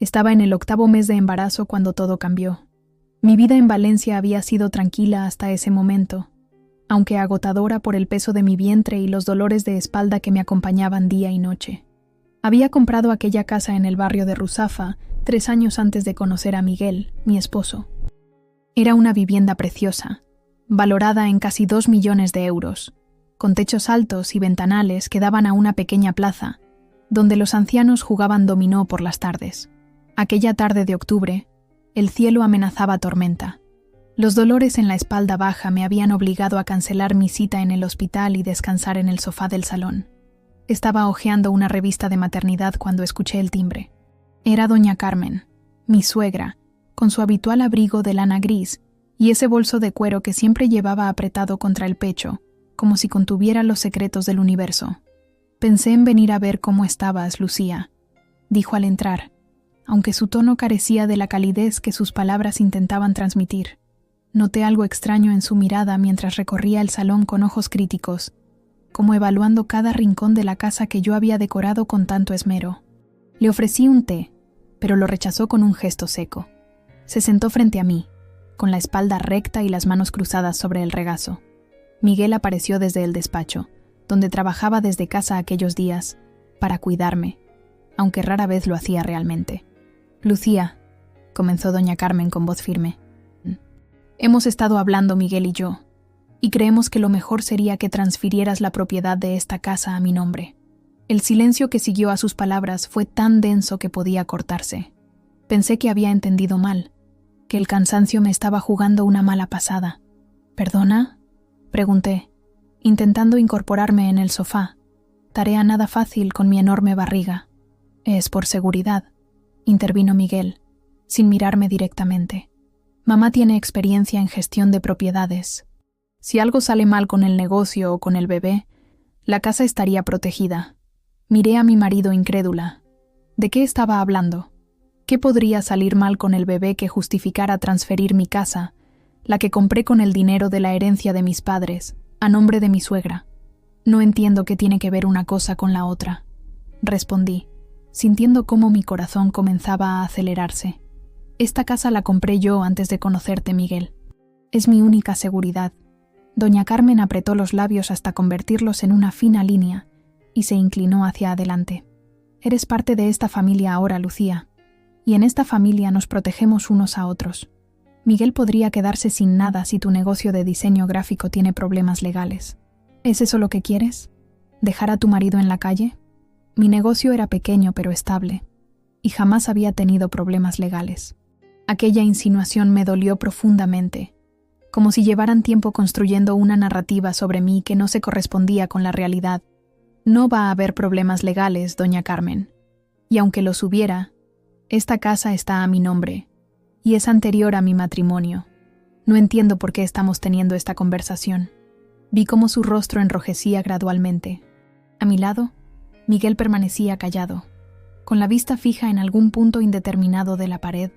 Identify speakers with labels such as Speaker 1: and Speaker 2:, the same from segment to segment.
Speaker 1: Estaba en el 8º mes de embarazo cuando todo cambió. Mi vida en Valencia había sido tranquila hasta ese momento, aunque agotadora por el peso de mi vientre y los dolores de espalda que me acompañaban día y noche. Había comprado aquella casa en el barrio de Ruzafa 3 años antes de conocer a Miguel, mi esposo. Era una vivienda preciosa, valorada en casi 2 millones de euros, con techos altos y ventanales que daban a una pequeña plaza, donde los ancianos jugaban dominó por las tardes. Aquella tarde de octubre, el cielo amenazaba tormenta. Los dolores en la espalda baja me habían obligado a cancelar mi cita en el hospital y descansar en el sofá del salón. Estaba hojeando una revista de maternidad cuando escuché el timbre. Era doña Carmen, mi suegra, con su habitual abrigo de lana gris y ese bolso de cuero que siempre llevaba apretado contra el pecho, como si contuviera los secretos del universo. «Pensé en venir a ver cómo estabas, Lucía», dijo al entrar, aunque su tono carecía de la calidez que sus palabras intentaban transmitir. Noté algo extraño en su mirada mientras recorría el salón con ojos críticos, como evaluando cada rincón de la casa que yo había decorado con tanto esmero. Le ofrecí un té, pero lo rechazó con un gesto seco. Se sentó frente a mí, con la espalda recta y las manos cruzadas sobre el regazo. Miguel apareció desde el despacho, donde trabajaba desde casa aquellos días, para cuidarme, aunque rara vez lo hacía realmente. «Lucía», comenzó doña Carmen con voz firme, «hemos estado hablando Miguel y yo, y creemos que lo mejor sería que transfirieras la propiedad de esta casa a mi nombre». El silencio que siguió a sus palabras fue tan denso que podía cortarse. Pensé que había entendido mal, que el cansancio me estaba jugando una mala pasada. «¿Perdona?», pregunté, intentando incorporarme en el sofá, tarea nada fácil con mi enorme barriga. «Es por seguridad», intervino Miguel, sin mirarme directamente. «Mamá tiene experiencia en gestión de propiedades. Si algo sale mal con el negocio o con el bebé, la casa estaría protegida». Miré a mi marido incrédula. ¿De qué estaba hablando? ¿Qué podría salir mal con el bebé que justificara transferir mi casa, la que compré con el dinero de la herencia de mis padres, a nombre de mi suegra? No entiendo qué tiene que ver una cosa con la otra, respondí, sintiendo cómo mi corazón comenzaba a acelerarse. Esta casa la compré yo antes de conocerte, Miguel. Es mi única seguridad. Doña Carmen apretó los labios hasta convertirlos en una fina línea y se inclinó hacia adelante. Eres parte de esta familia ahora, Lucía, y en esta familia nos protegemos unos a otros. Miguel podría quedarse sin nada si tu negocio de diseño gráfico tiene problemas legales. ¿Es eso lo que quieres? ¿Dejar a tu marido en la calle? Mi negocio era pequeño pero estable, y jamás había tenido problemas legales. Aquella insinuación me dolió profundamente, como si llevaran tiempo construyendo una narrativa sobre mí que no se correspondía con la realidad. No va a haber problemas legales, doña Carmen. Y aunque los hubiera, esta casa está a mi nombre, y es anterior a mi matrimonio. No entiendo por qué estamos teniendo esta conversación. Vi cómo su rostro enrojecía gradualmente. A mi lado, Miguel permanecía callado, con la vista fija en algún punto indeterminado de la pared,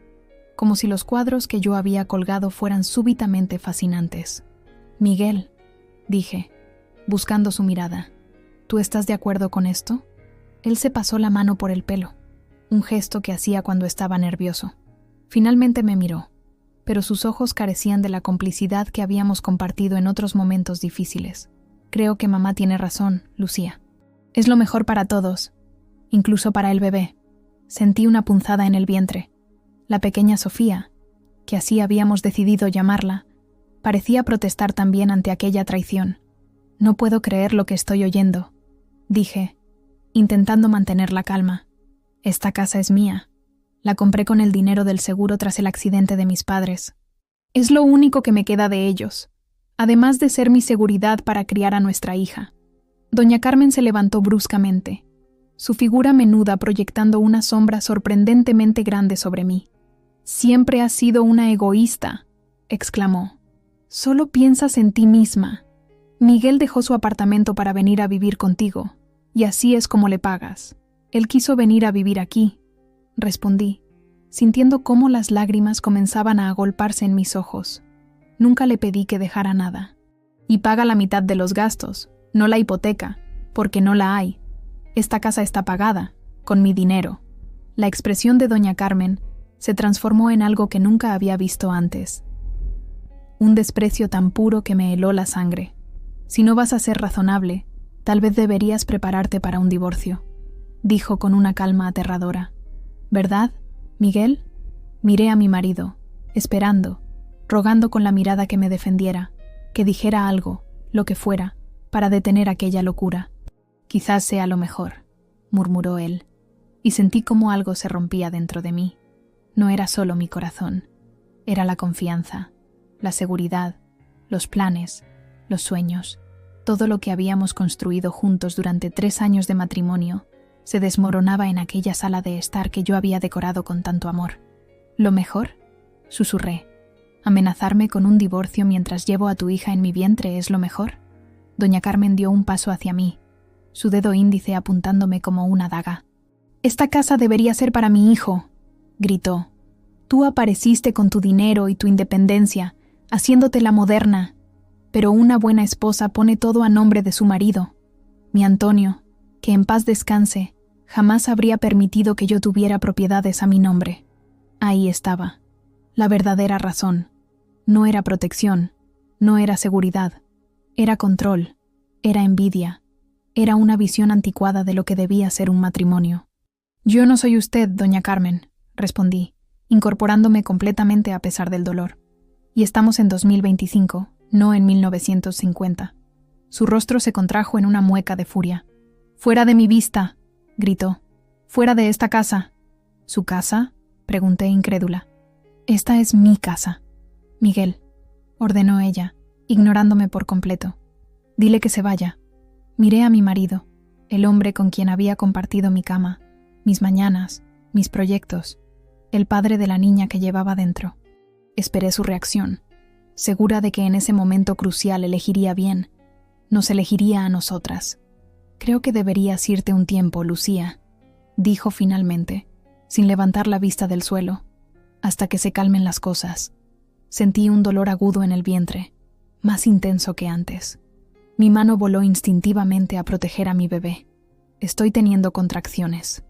Speaker 1: como si los cuadros que yo había colgado fueran súbitamente fascinantes. «Miguel», dije, buscando su mirada, «¿tú estás de acuerdo con esto?» Él se pasó la mano por el pelo, un gesto que hacía cuando estaba nervioso. Finalmente me miró, pero sus ojos carecían de la complicidad que habíamos compartido en otros momentos difíciles. «Creo que mamá tiene razón, Lucía. Es lo mejor para todos, incluso para el bebé». Sentí una punzada en el vientre. La pequeña Sofía, que así habíamos decidido llamarla, parecía protestar también ante aquella traición. «No puedo creer lo que estoy oyendo», dije, intentando mantener la calma. «Esta casa es mía. La compré con el dinero del seguro tras el accidente de mis padres. Es lo único que me queda de ellos, además de ser mi seguridad para criar a nuestra hija». Doña Carmen se levantó bruscamente, su figura menuda proyectando una sombra sorprendentemente grande sobre mí. «Siempre has sido una egoísta», exclamó. «Solo piensas en ti misma. Miguel dejó su apartamento para venir a vivir contigo, y así es como le pagas. Él quiso venir a vivir aquí», respondí, sintiendo cómo las lágrimas comenzaban a agolparse en mis ojos. Nunca le pedí que dejara nada. «Y paga la mitad de los gastos, no la hipoteca, porque no la hay. Esta casa está pagada, con mi dinero». La expresión de doña Carmen se transformó en algo que nunca había visto antes. Un desprecio tan puro que me heló la sangre. Si no vas a ser razonable, tal vez deberías prepararte para un divorcio, dijo con una calma aterradora. ¿Verdad, Miguel? Miré a mi marido, esperando, rogando con la mirada que me defendiera, que dijera algo, lo que fuera, para detener aquella locura. Quizás sea lo mejor, murmuró él, y sentí como algo se rompía dentro de mí. No era solo mi corazón, era la confianza, la seguridad, los planes, los sueños. Todo lo que habíamos construido juntos durante 3 años de matrimonio se desmoronaba en aquella sala de estar que yo había decorado con tanto amor. ¿Lo mejor?, susurré. ¿Amenazarme con un divorcio mientras llevo a tu hija en mi vientre es lo mejor? Doña Carmen dio un paso hacia mí, su dedo índice apuntándome como una daga. «Esta casa debería ser para mi hijo», gritó. «Tú apareciste con tu dinero y tu independencia, haciéndote la moderna, pero una buena esposa pone todo a nombre de su marido. Mi Antonio, que en paz descanse, jamás habría permitido que yo tuviera propiedades a mi nombre». Ahí estaba, la verdadera razón. No era protección, no era seguridad, era control, era envidia, era una visión anticuada de lo que debía ser un matrimonio. «Yo no soy usted, doña Carmen», respondí, incorporándome completamente a pesar del dolor. «Y estamos en 2025, no en 1950. Su rostro se contrajo en una mueca de furia. «¡Fuera de mi vista!», gritó. «¡Fuera de esta casa!». «¿Su casa?», pregunté incrédula. «Esta es mi casa, Miguel», ordenó ella, ignorándome por completo. «Dile que se vaya». Miré a mi marido, el hombre con quien había compartido mi cama, mis mañanas, mis proyectos, el padre de la niña que llevaba dentro. Esperé su reacción, segura de que en ese momento crucial elegiría bien, nos elegiría a nosotras. «Creo que deberías irte un tiempo, Lucía», dijo finalmente, sin levantar la vista del suelo, «hasta que se calmen las cosas». Sentí un dolor agudo en el vientre, más intenso que antes. Mi mano voló instintivamente a proteger a mi bebé. «Estoy teniendo contracciones»,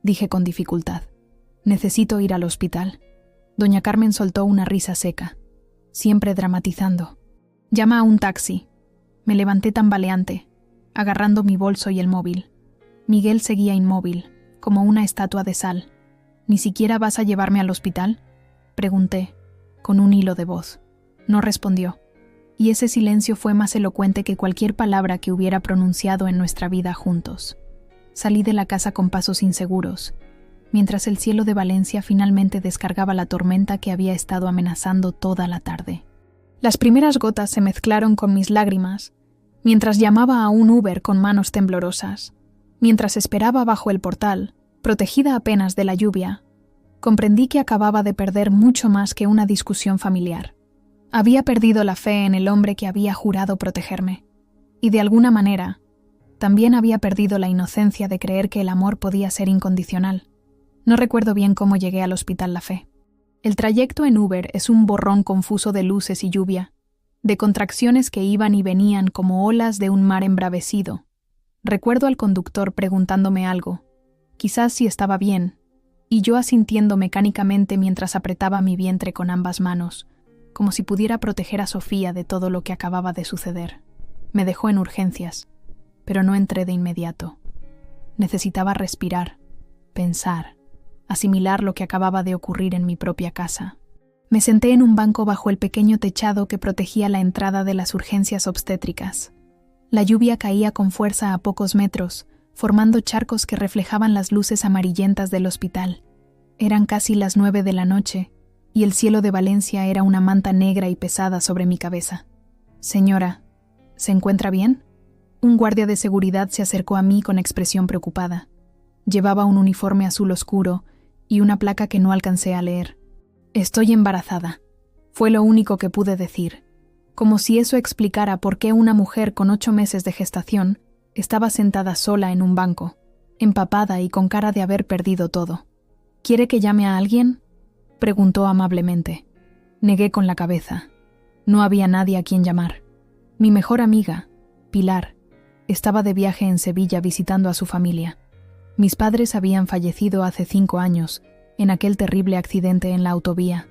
Speaker 1: dije con dificultad. «Necesito ir al hospital». Doña Carmen soltó una risa seca, siempre dramatizando. «Llama a un taxi». Me levanté tambaleante, agarrando mi bolso y el móvil. Miguel seguía inmóvil, como una estatua de sal. «¿Ni siquiera vas a llevarme al hospital?», pregunté, con un hilo de voz. No respondió, y ese silencio fue más elocuente que cualquier palabra que hubiera pronunciado en nuestra vida juntos. Salí de la casa con pasos inseguros, mientras el cielo de Valencia finalmente descargaba la tormenta que había estado amenazando toda la tarde. Las primeras gotas se mezclaron con mis lágrimas, mientras llamaba a un Uber con manos temblorosas. Mientras esperaba bajo el portal, protegida apenas de la lluvia, comprendí que acababa de perder mucho más que una discusión familiar. Había perdido la fe en el hombre que había jurado protegerme, y de alguna manera, también había perdido la inocencia de creer que el amor podía ser incondicional. No recuerdo bien cómo llegué al Hospital La Fe. El trayecto en Uber es un borrón confuso de luces y lluvia, de contracciones que iban y venían como olas de un mar embravecido. Recuerdo al conductor preguntándome algo, quizás si estaba bien, y yo asintiendo mecánicamente mientras apretaba mi vientre con ambas manos, como si pudiera proteger a Sofía de todo lo que acababa de suceder. Me dejó en urgencias, pero no entré de inmediato. Necesitaba respirar, pensar, asimilar lo que acababa de ocurrir en mi propia casa. Me senté en un banco bajo el pequeño techado que protegía la entrada de las urgencias obstétricas. La lluvia caía con fuerza a pocos metros, formando charcos que reflejaban las luces amarillentas del hospital. Eran casi las 9 de la noche, y el cielo de Valencia era una manta negra y pesada sobre mi cabeza. «Señora, ¿se encuentra bien?». Un guardia de seguridad se acercó a mí con expresión preocupada. Llevaba un uniforme azul oscuro y una placa que no alcancé a leer. «Estoy embarazada», fue lo único que pude decir, como si eso explicara por qué una mujer con 8 meses de gestación estaba sentada sola en un banco, empapada y con cara de haber perdido todo. «¿Quiere que llame a alguien?», preguntó amablemente. Negué con la cabeza. No había nadie a quien llamar. Mi mejor amiga, Pilar, estaba de viaje en Sevilla visitando a su familia. Mis padres habían fallecido hace 5 años, en aquel terrible accidente en la autovía.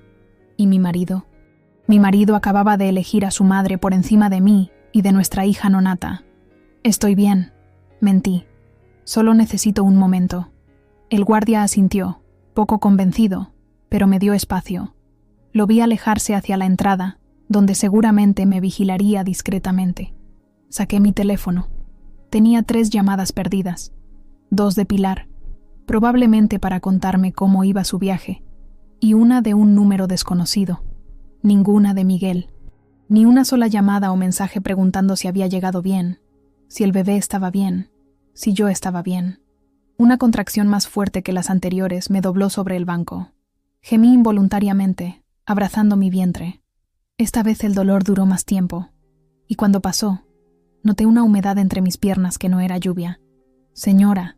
Speaker 1: ¿Y mi marido? Mi marido acababa de elegir a su madre por encima de mí y de nuestra hija nonata. Estoy bien. Mentí. Solo necesito un momento. El guardia asintió, poco convencido, pero me dio espacio. Lo vi alejarse hacia la entrada, donde seguramente me vigilaría discretamente. Saqué mi teléfono. Tenía 3 llamadas perdidas, 2 de Pilar, probablemente para contarme cómo iba su viaje, y una de un número desconocido. Ninguna de Miguel. Ni una sola llamada o mensaje preguntando si había llegado bien, si el bebé estaba bien, si yo estaba bien. Una contracción más fuerte que las anteriores me dobló sobre el banco. Gemí involuntariamente, abrazando mi vientre. Esta vez el dolor duró más tiempo, y cuando pasó, noté una humedad entre mis piernas que no era lluvia. Señora,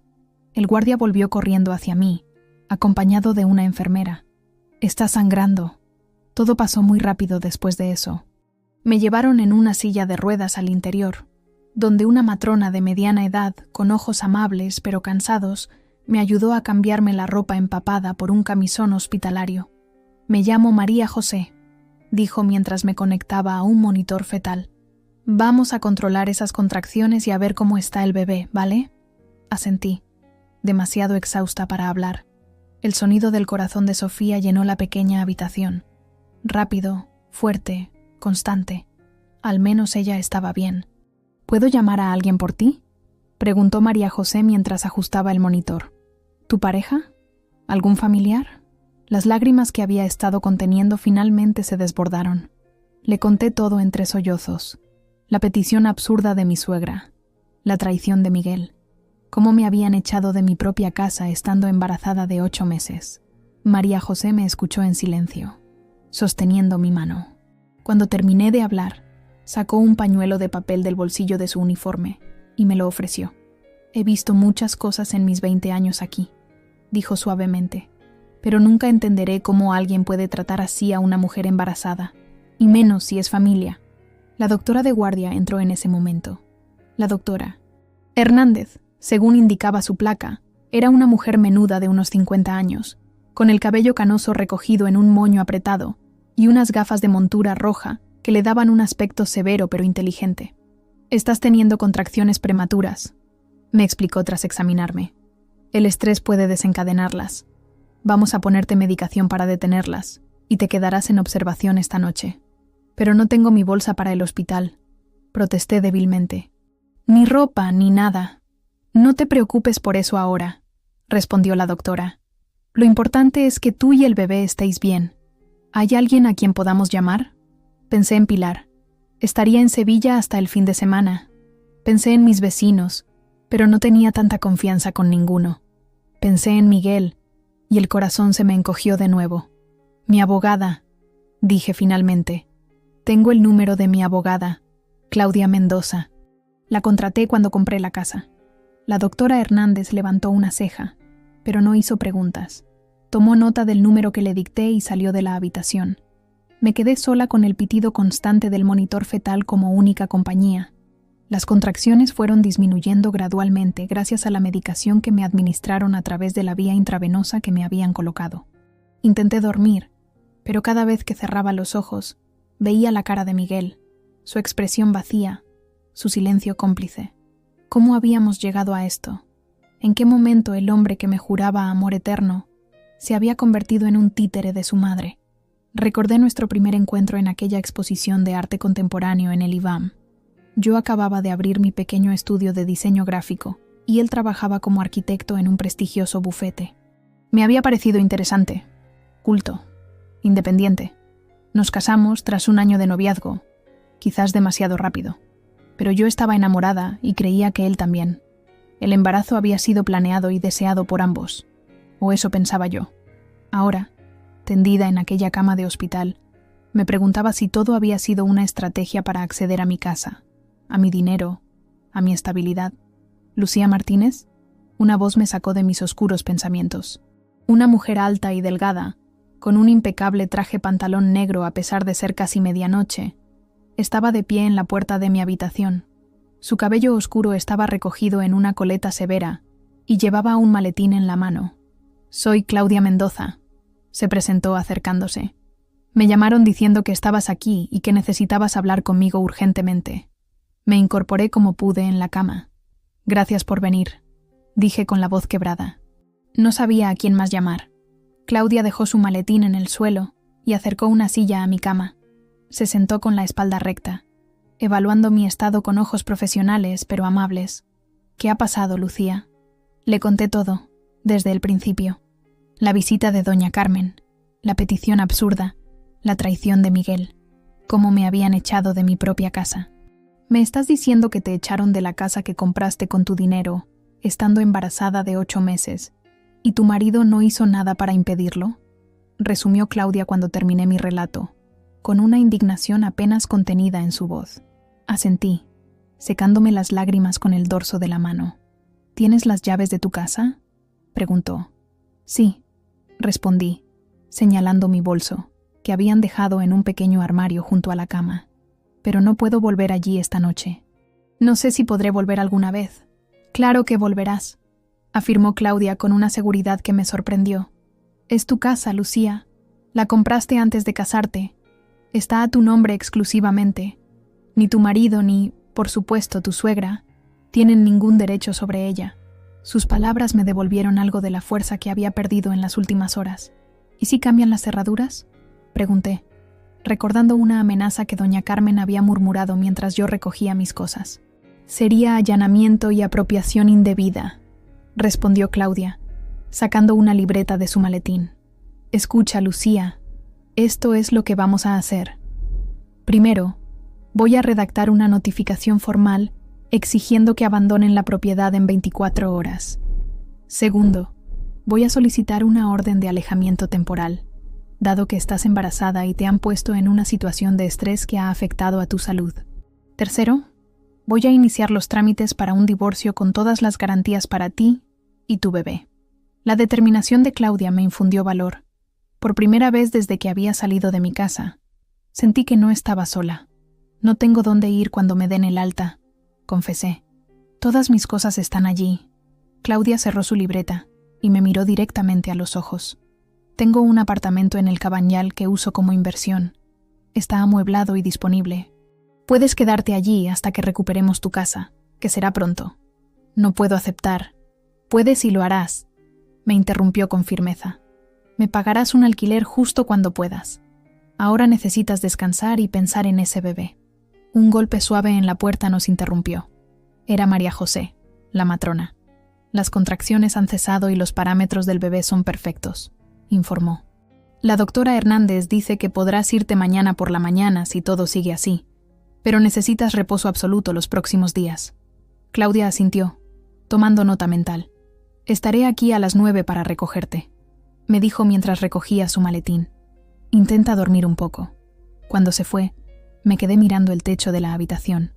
Speaker 1: el guardia volvió corriendo hacia mí, acompañado de una enfermera. Está sangrando. Todo pasó muy rápido después de eso. Me llevaron en una silla de ruedas al interior, donde una matrona de mediana edad, con ojos amables pero cansados, me ayudó a cambiarme la ropa empapada por un camisón hospitalario. Me llamo María José, dijo mientras me conectaba a un monitor fetal. Vamos a controlar esas contracciones y a ver cómo está el bebé, ¿vale? Asentí, demasiado exhausta para hablar. El sonido del corazón de Sofía llenó la pequeña habitación. Rápido, fuerte, constante. Al menos ella estaba bien. ¿Puedo llamar a alguien por ti?, preguntó María José mientras ajustaba el monitor. ¿Tu pareja? ¿Algún familiar? Las lágrimas que había estado conteniendo finalmente se desbordaron. Le conté todo entre sollozos. La petición absurda de mi suegra. La traición de Miguel. Cómo me habían echado de mi propia casa estando embarazada de 8 meses. María José me escuchó en silencio, sosteniendo mi mano. Cuando terminé de hablar, sacó un pañuelo de papel del bolsillo de su uniforme y me lo ofreció. He visto muchas cosas en mis 20 años aquí, dijo suavemente, pero nunca entenderé cómo alguien puede tratar así a una mujer embarazada, y menos si es familia. La doctora de guardia entró en ese momento. La doctora Hernández, según indicaba su placa, era una mujer menuda de unos 50 años, con el cabello canoso recogido en un moño apretado y unas gafas de montura roja que le daban un aspecto severo pero inteligente. «Estás teniendo contracciones prematuras», me explicó tras examinarme. «El estrés puede desencadenarlas. Vamos a ponerte medicación para detenerlas y te quedarás en observación esta noche». «Pero no tengo mi bolsa para el hospital», protesté débilmente. «Ni ropa, ni nada». «No te preocupes por eso ahora», respondió la doctora. «Lo importante es que tú y el bebé estéis bien. ¿Hay alguien a quien podamos llamar?» Pensé en Pilar. Estaría en Sevilla hasta el fin de semana. Pensé en mis vecinos, pero no tenía tanta confianza con ninguno. Pensé en Miguel, y el corazón se me encogió de nuevo. «Mi abogada», dije finalmente. «Tengo el número de mi abogada, Claudia Mendoza. La contraté cuando compré la casa». La doctora Hernández levantó una ceja, pero no hizo preguntas. Tomó nota del número que le dicté y salió de la habitación. Me quedé sola con el pitido constante del monitor fetal como única compañía. Las contracciones fueron disminuyendo gradualmente gracias a la medicación que me administraron a través de la vía intravenosa que me habían colocado. Intenté dormir, pero cada vez que cerraba los ojos, veía la cara de Miguel, su expresión vacía, su silencio cómplice. ¿Cómo habíamos llegado a esto? ¿En qué momento el hombre que me juraba amor eterno se había convertido en un títere de su madre? Recordé nuestro primer encuentro en aquella exposición de arte contemporáneo en el IVAM. Yo acababa de abrir mi pequeño estudio de diseño gráfico y él trabajaba como arquitecto en un prestigioso bufete. Me había parecido interesante, culto, independiente. Nos casamos tras un año de noviazgo, quizás demasiado rápido, pero yo estaba enamorada y creía que él también. El embarazo había sido planeado y deseado por ambos, o eso pensaba yo. Ahora, tendida en aquella cama de hospital, me preguntaba si todo había sido una estrategia para acceder a mi casa, a mi dinero, a mi estabilidad. ¿Lucía Martínez? Una voz me sacó de mis oscuros pensamientos. Una mujer alta y delgada, con un impecable traje pantalón negro a pesar de ser casi medianoche, estaba de pie en la puerta de mi habitación. Su cabello oscuro estaba recogido en una coleta severa y llevaba un maletín en la mano. «Soy Claudia Mendoza», se presentó acercándose. «Me llamaron diciendo que estabas aquí y que necesitabas hablar conmigo urgentemente». Me incorporé como pude en la cama. «Gracias por venir», dije con la voz quebrada. No sabía a quién más llamar. Claudia dejó su maletín en el suelo y acercó una silla a mi cama. Se sentó con la espalda recta, evaluando mi estado con ojos profesionales pero amables. «¿Qué ha pasado, Lucía?» Le conté todo, desde el principio. La visita de doña Carmen, la petición absurda, la traición de Miguel, cómo me habían echado de mi propia casa. «¿Me estás diciendo que te echaron de la casa que compraste con tu dinero, estando embarazada de 8 meses, y tu marido no hizo nada para impedirlo?», resumió Claudia cuando terminé mi relato, con una indignación apenas contenida en su voz. Asentí, secándome las lágrimas con el dorso de la mano. «¿Tienes las llaves de tu casa?», preguntó. «Sí», respondí, señalando mi bolso, que habían dejado en un pequeño armario junto a la cama. «Pero no puedo volver allí esta noche. No sé si podré volver alguna vez». «Claro que volverás», afirmó Claudia con una seguridad que me sorprendió. «Es tu casa, Lucía. La compraste antes de casarte. Está a tu nombre exclusivamente. Ni tu marido ni, por supuesto, tu suegra tienen ningún derecho sobre ella». Sus palabras me devolvieron algo de la fuerza que había perdido en las últimas horas. «¿Y si cambian las cerraduras?», pregunté, recordando una amenaza que doña Carmen había murmurado mientras yo recogía mis cosas. «Sería allanamiento y apropiación indebida», respondió Claudia, sacando una libreta de su maletín. «Escucha, Lucía, esto es lo que vamos a hacer. Primero, voy a redactar una notificación formal exigiendo que abandonen la propiedad en 24 horas. Segundo, voy a solicitar una orden de alejamiento temporal, dado que estás embarazada y te han puesto en una situación de estrés que ha afectado a tu salud. Tercero, voy a iniciar los trámites para un divorcio con todas las garantías para ti y tu bebé». La determinación de Claudia me infundió valor. Por primera vez desde que había salido de mi casa, sentí que no estaba sola. «No tengo dónde ir cuando me den el alta», confesé. «Todas mis cosas están allí». Claudia cerró su libreta y me miró directamente a los ojos. «Tengo un apartamento en el Cabañal que uso como inversión. Está amueblado y disponible. Puedes quedarte allí hasta que recuperemos tu casa, que será pronto». «No puedo aceptar». «Puedes y lo harás», me interrumpió con firmeza. «Me pagarás un alquiler justo cuando puedas. Ahora necesitas descansar y pensar en ese bebé». Un golpe suave en la puerta nos interrumpió. Era María José, la matrona. «Las contracciones han cesado y los parámetros del bebé son perfectos», informó. «La doctora Hernández dice que podrás irte mañana por la mañana si todo sigue así, pero necesitas reposo absoluto los próximos días». Claudia asintió, tomando nota mental. «Estaré aquí a las 9 para recogerte», me dijo mientras recogía su maletín. «Intenta dormir un poco». Cuando se fue, me quedé mirando el techo de la habitación,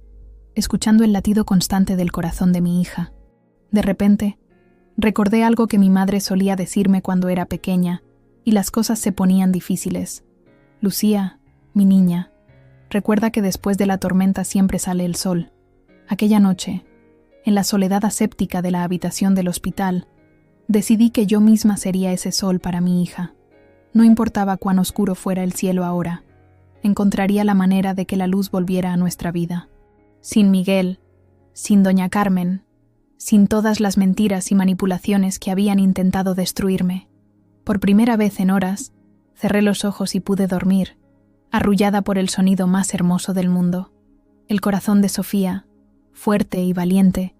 Speaker 1: escuchando el latido constante del corazón de mi hija. De repente, recordé algo que mi madre solía decirme cuando era pequeña y las cosas se ponían difíciles. «Lucía, mi niña, recuerda que después de la tormenta siempre sale el sol». Aquella noche, en la soledad aséptica de la habitación del hospital, decidí que yo misma sería ese sol para mi hija. No importaba cuán oscuro fuera el cielo ahora, encontraría la manera de que la luz volviera a nuestra vida. Sin Miguel, sin doña Carmen, sin todas las mentiras y manipulaciones que habían intentado destruirme. Por primera vez en horas, cerré los ojos y pude dormir, arrullada por el sonido más hermoso del mundo. El corazón de Sofía, fuerte y valiente,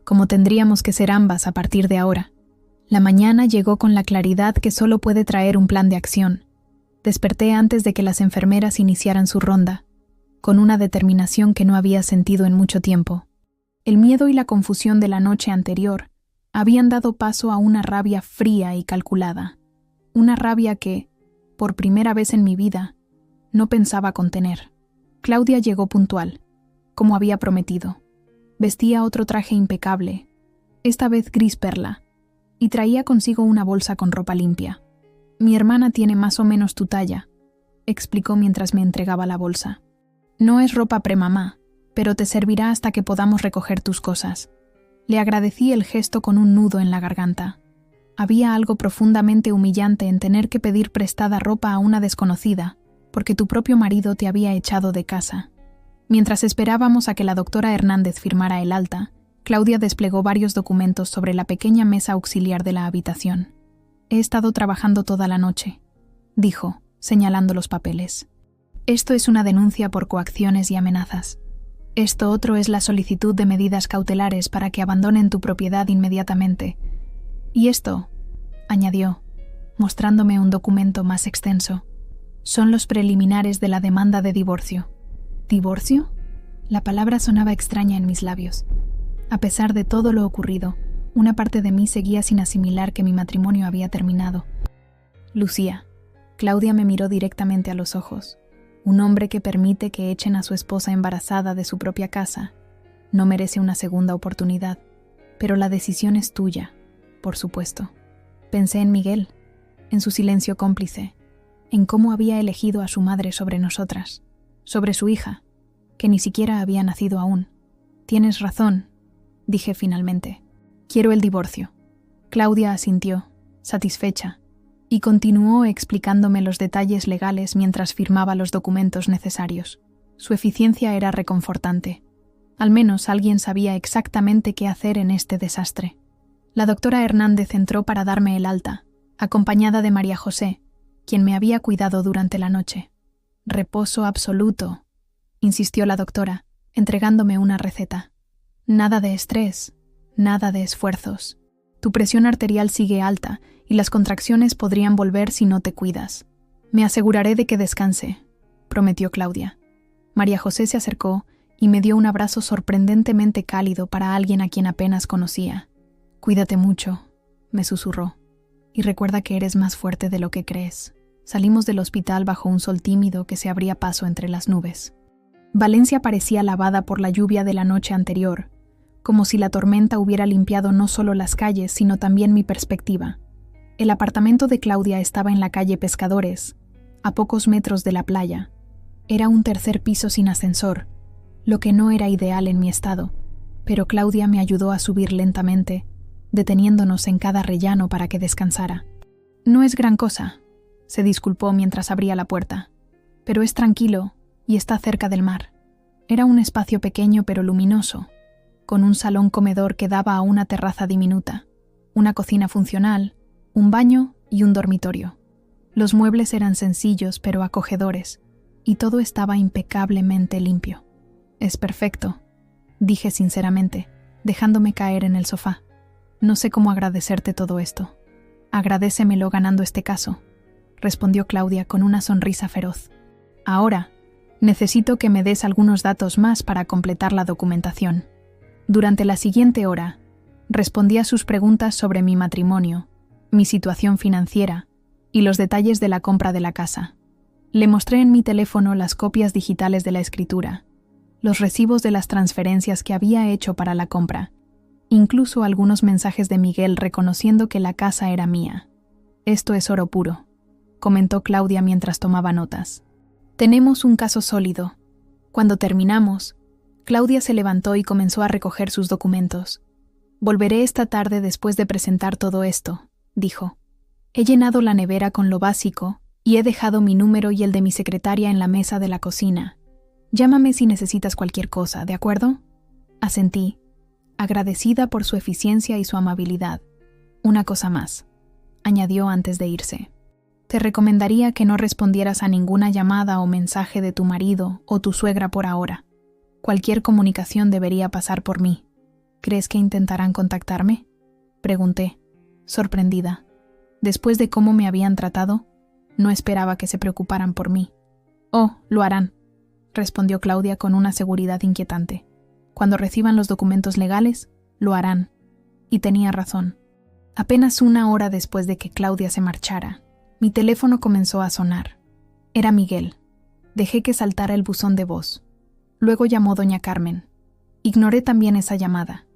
Speaker 1: como tendríamos que ser ambas a partir de ahora. La mañana llegó con la claridad que solo puede traer un plan de acción. Desperté antes de que las enfermeras iniciaran su ronda, con una determinación que no había sentido en mucho tiempo. El miedo y la confusión de la noche anterior habían dado paso a una rabia fría y calculada, una rabia que, por primera vez en mi vida, no pensaba contener. Claudia llegó puntual, como había prometido. Vestía otro traje impecable, esta vez gris perla, y traía consigo una bolsa con ropa limpia. «Mi hermana tiene más o menos tu talla», explicó mientras me entregaba la bolsa. «No es ropa premamá, pero te servirá hasta que podamos recoger tus cosas». Le agradecí el gesto con un nudo en la garganta. Había algo profundamente humillante en tener que pedir prestada ropa a una desconocida, porque tu propio marido te había echado de casa. Mientras esperábamos a que la doctora Hernández firmara el alta, Claudia desplegó varios documentos sobre la pequeña mesa auxiliar de la habitación. «He estado trabajando toda la noche», dijo, señalando los papeles. «Esto es una denuncia por coacciones y amenazas. Esto otro es la solicitud de medidas cautelares para que abandonen tu propiedad inmediatamente. Y esto», añadió, mostrándome un documento más extenso, «son los preliminares de la demanda de divorcio». ¿Divorcio? La palabra sonaba extraña en mis labios. A pesar de todo lo ocurrido, una parte de mí seguía sin asimilar que mi matrimonio había terminado. «Lucía», Claudia me miró directamente a los ojos. «Un hombre que permite que echen a su esposa embarazada de su propia casa no merece una segunda oportunidad, pero la decisión es tuya, por supuesto». Pensé en Miguel, en su silencio cómplice, en cómo había elegido a su madre sobre nosotras, sobre su hija, que ni siquiera había nacido aún. «Tienes razón», dije finalmente. «Quiero el divorcio». Claudia asintió, satisfecha, y continuó explicándome los detalles legales mientras firmaba los documentos necesarios. Su eficiencia era reconfortante. Al menos alguien sabía exactamente qué hacer en este desastre. La doctora Hernández entró para darme el alta, acompañada de María José, quien me había cuidado durante la noche. «Reposo absoluto», insistió la doctora, entregándome una receta. «Nada de estrés, nada de esfuerzos. Tu presión arterial sigue alta y las contracciones podrían volver si no te cuidas. Me aseguraré de que descanse», prometió Claudia. María José se acercó y me dio un abrazo sorprendentemente cálido para alguien a quien apenas conocía. «Cuídate mucho», me susurró, «y recuerda que eres más fuerte de lo que crees». Salimos del hospital bajo un sol tímido que se abría paso entre las nubes. Valencia parecía lavada por la lluvia de la noche anterior, como si la tormenta hubiera limpiado no solo las calles, sino también mi perspectiva. El apartamento de Claudia estaba en la calle Pescadores, a pocos metros de la playa. Era un tercer piso sin ascensor, lo que no era ideal en mi estado, pero Claudia me ayudó a subir lentamente, deteniéndonos en cada rellano para que descansara. «No es gran cosa», se disculpó mientras abría la puerta, «pero es tranquilo y está cerca del mar». Era un espacio pequeño pero luminoso, con un salón comedor que daba a una terraza diminuta, una cocina funcional, un baño y un dormitorio. Los muebles eran sencillos pero acogedores, y todo estaba impecablemente limpio. «Es perfecto», dije sinceramente, dejándome caer en el sofá. «No sé cómo agradecerte todo esto». «Agradécemelo ganando este caso», respondió Claudia con una sonrisa feroz. «Ahora, necesito que me des algunos datos más para completar la documentación». Durante la siguiente hora, respondí a sus preguntas sobre mi matrimonio, mi situación financiera y los detalles de la compra de la casa. Le mostré en mi teléfono las copias digitales de la escritura, los recibos de las transferencias que había hecho para la compra, incluso algunos mensajes de Miguel reconociendo que la casa era mía. «Esto es oro puro», comentó Claudia mientras tomaba notas. «Tenemos un caso sólido». Cuando terminamos, Claudia se levantó y comenzó a recoger sus documentos. «Volveré esta tarde después de presentar todo esto», dijo. «He llenado la nevera con lo básico y he dejado mi número y el de mi secretaria en la mesa de la cocina. Llámame si necesitas cualquier cosa, ¿de acuerdo?» Asentí, agradecida por su eficiencia y su amabilidad. «Una cosa más», añadió antes de irse. «Te recomendaría que no respondieras a ninguna llamada o mensaje de tu marido o tu suegra por ahora. Cualquier comunicación debería pasar por mí. ¿Crees que intentarán contactarme?», pregunté, sorprendida. Después de cómo me habían tratado, no esperaba que se preocuparan por mí. «Oh, lo harán», respondió Claudia con una seguridad inquietante. «Cuando reciban los documentos legales, lo harán». Y tenía razón. Apenas una hora después de que Claudia se marchara, mi teléfono comenzó a sonar. Era Miguel. Dejé que saltara el buzón de voz. Luego llamó doña Carmen. Ignoré también esa llamada.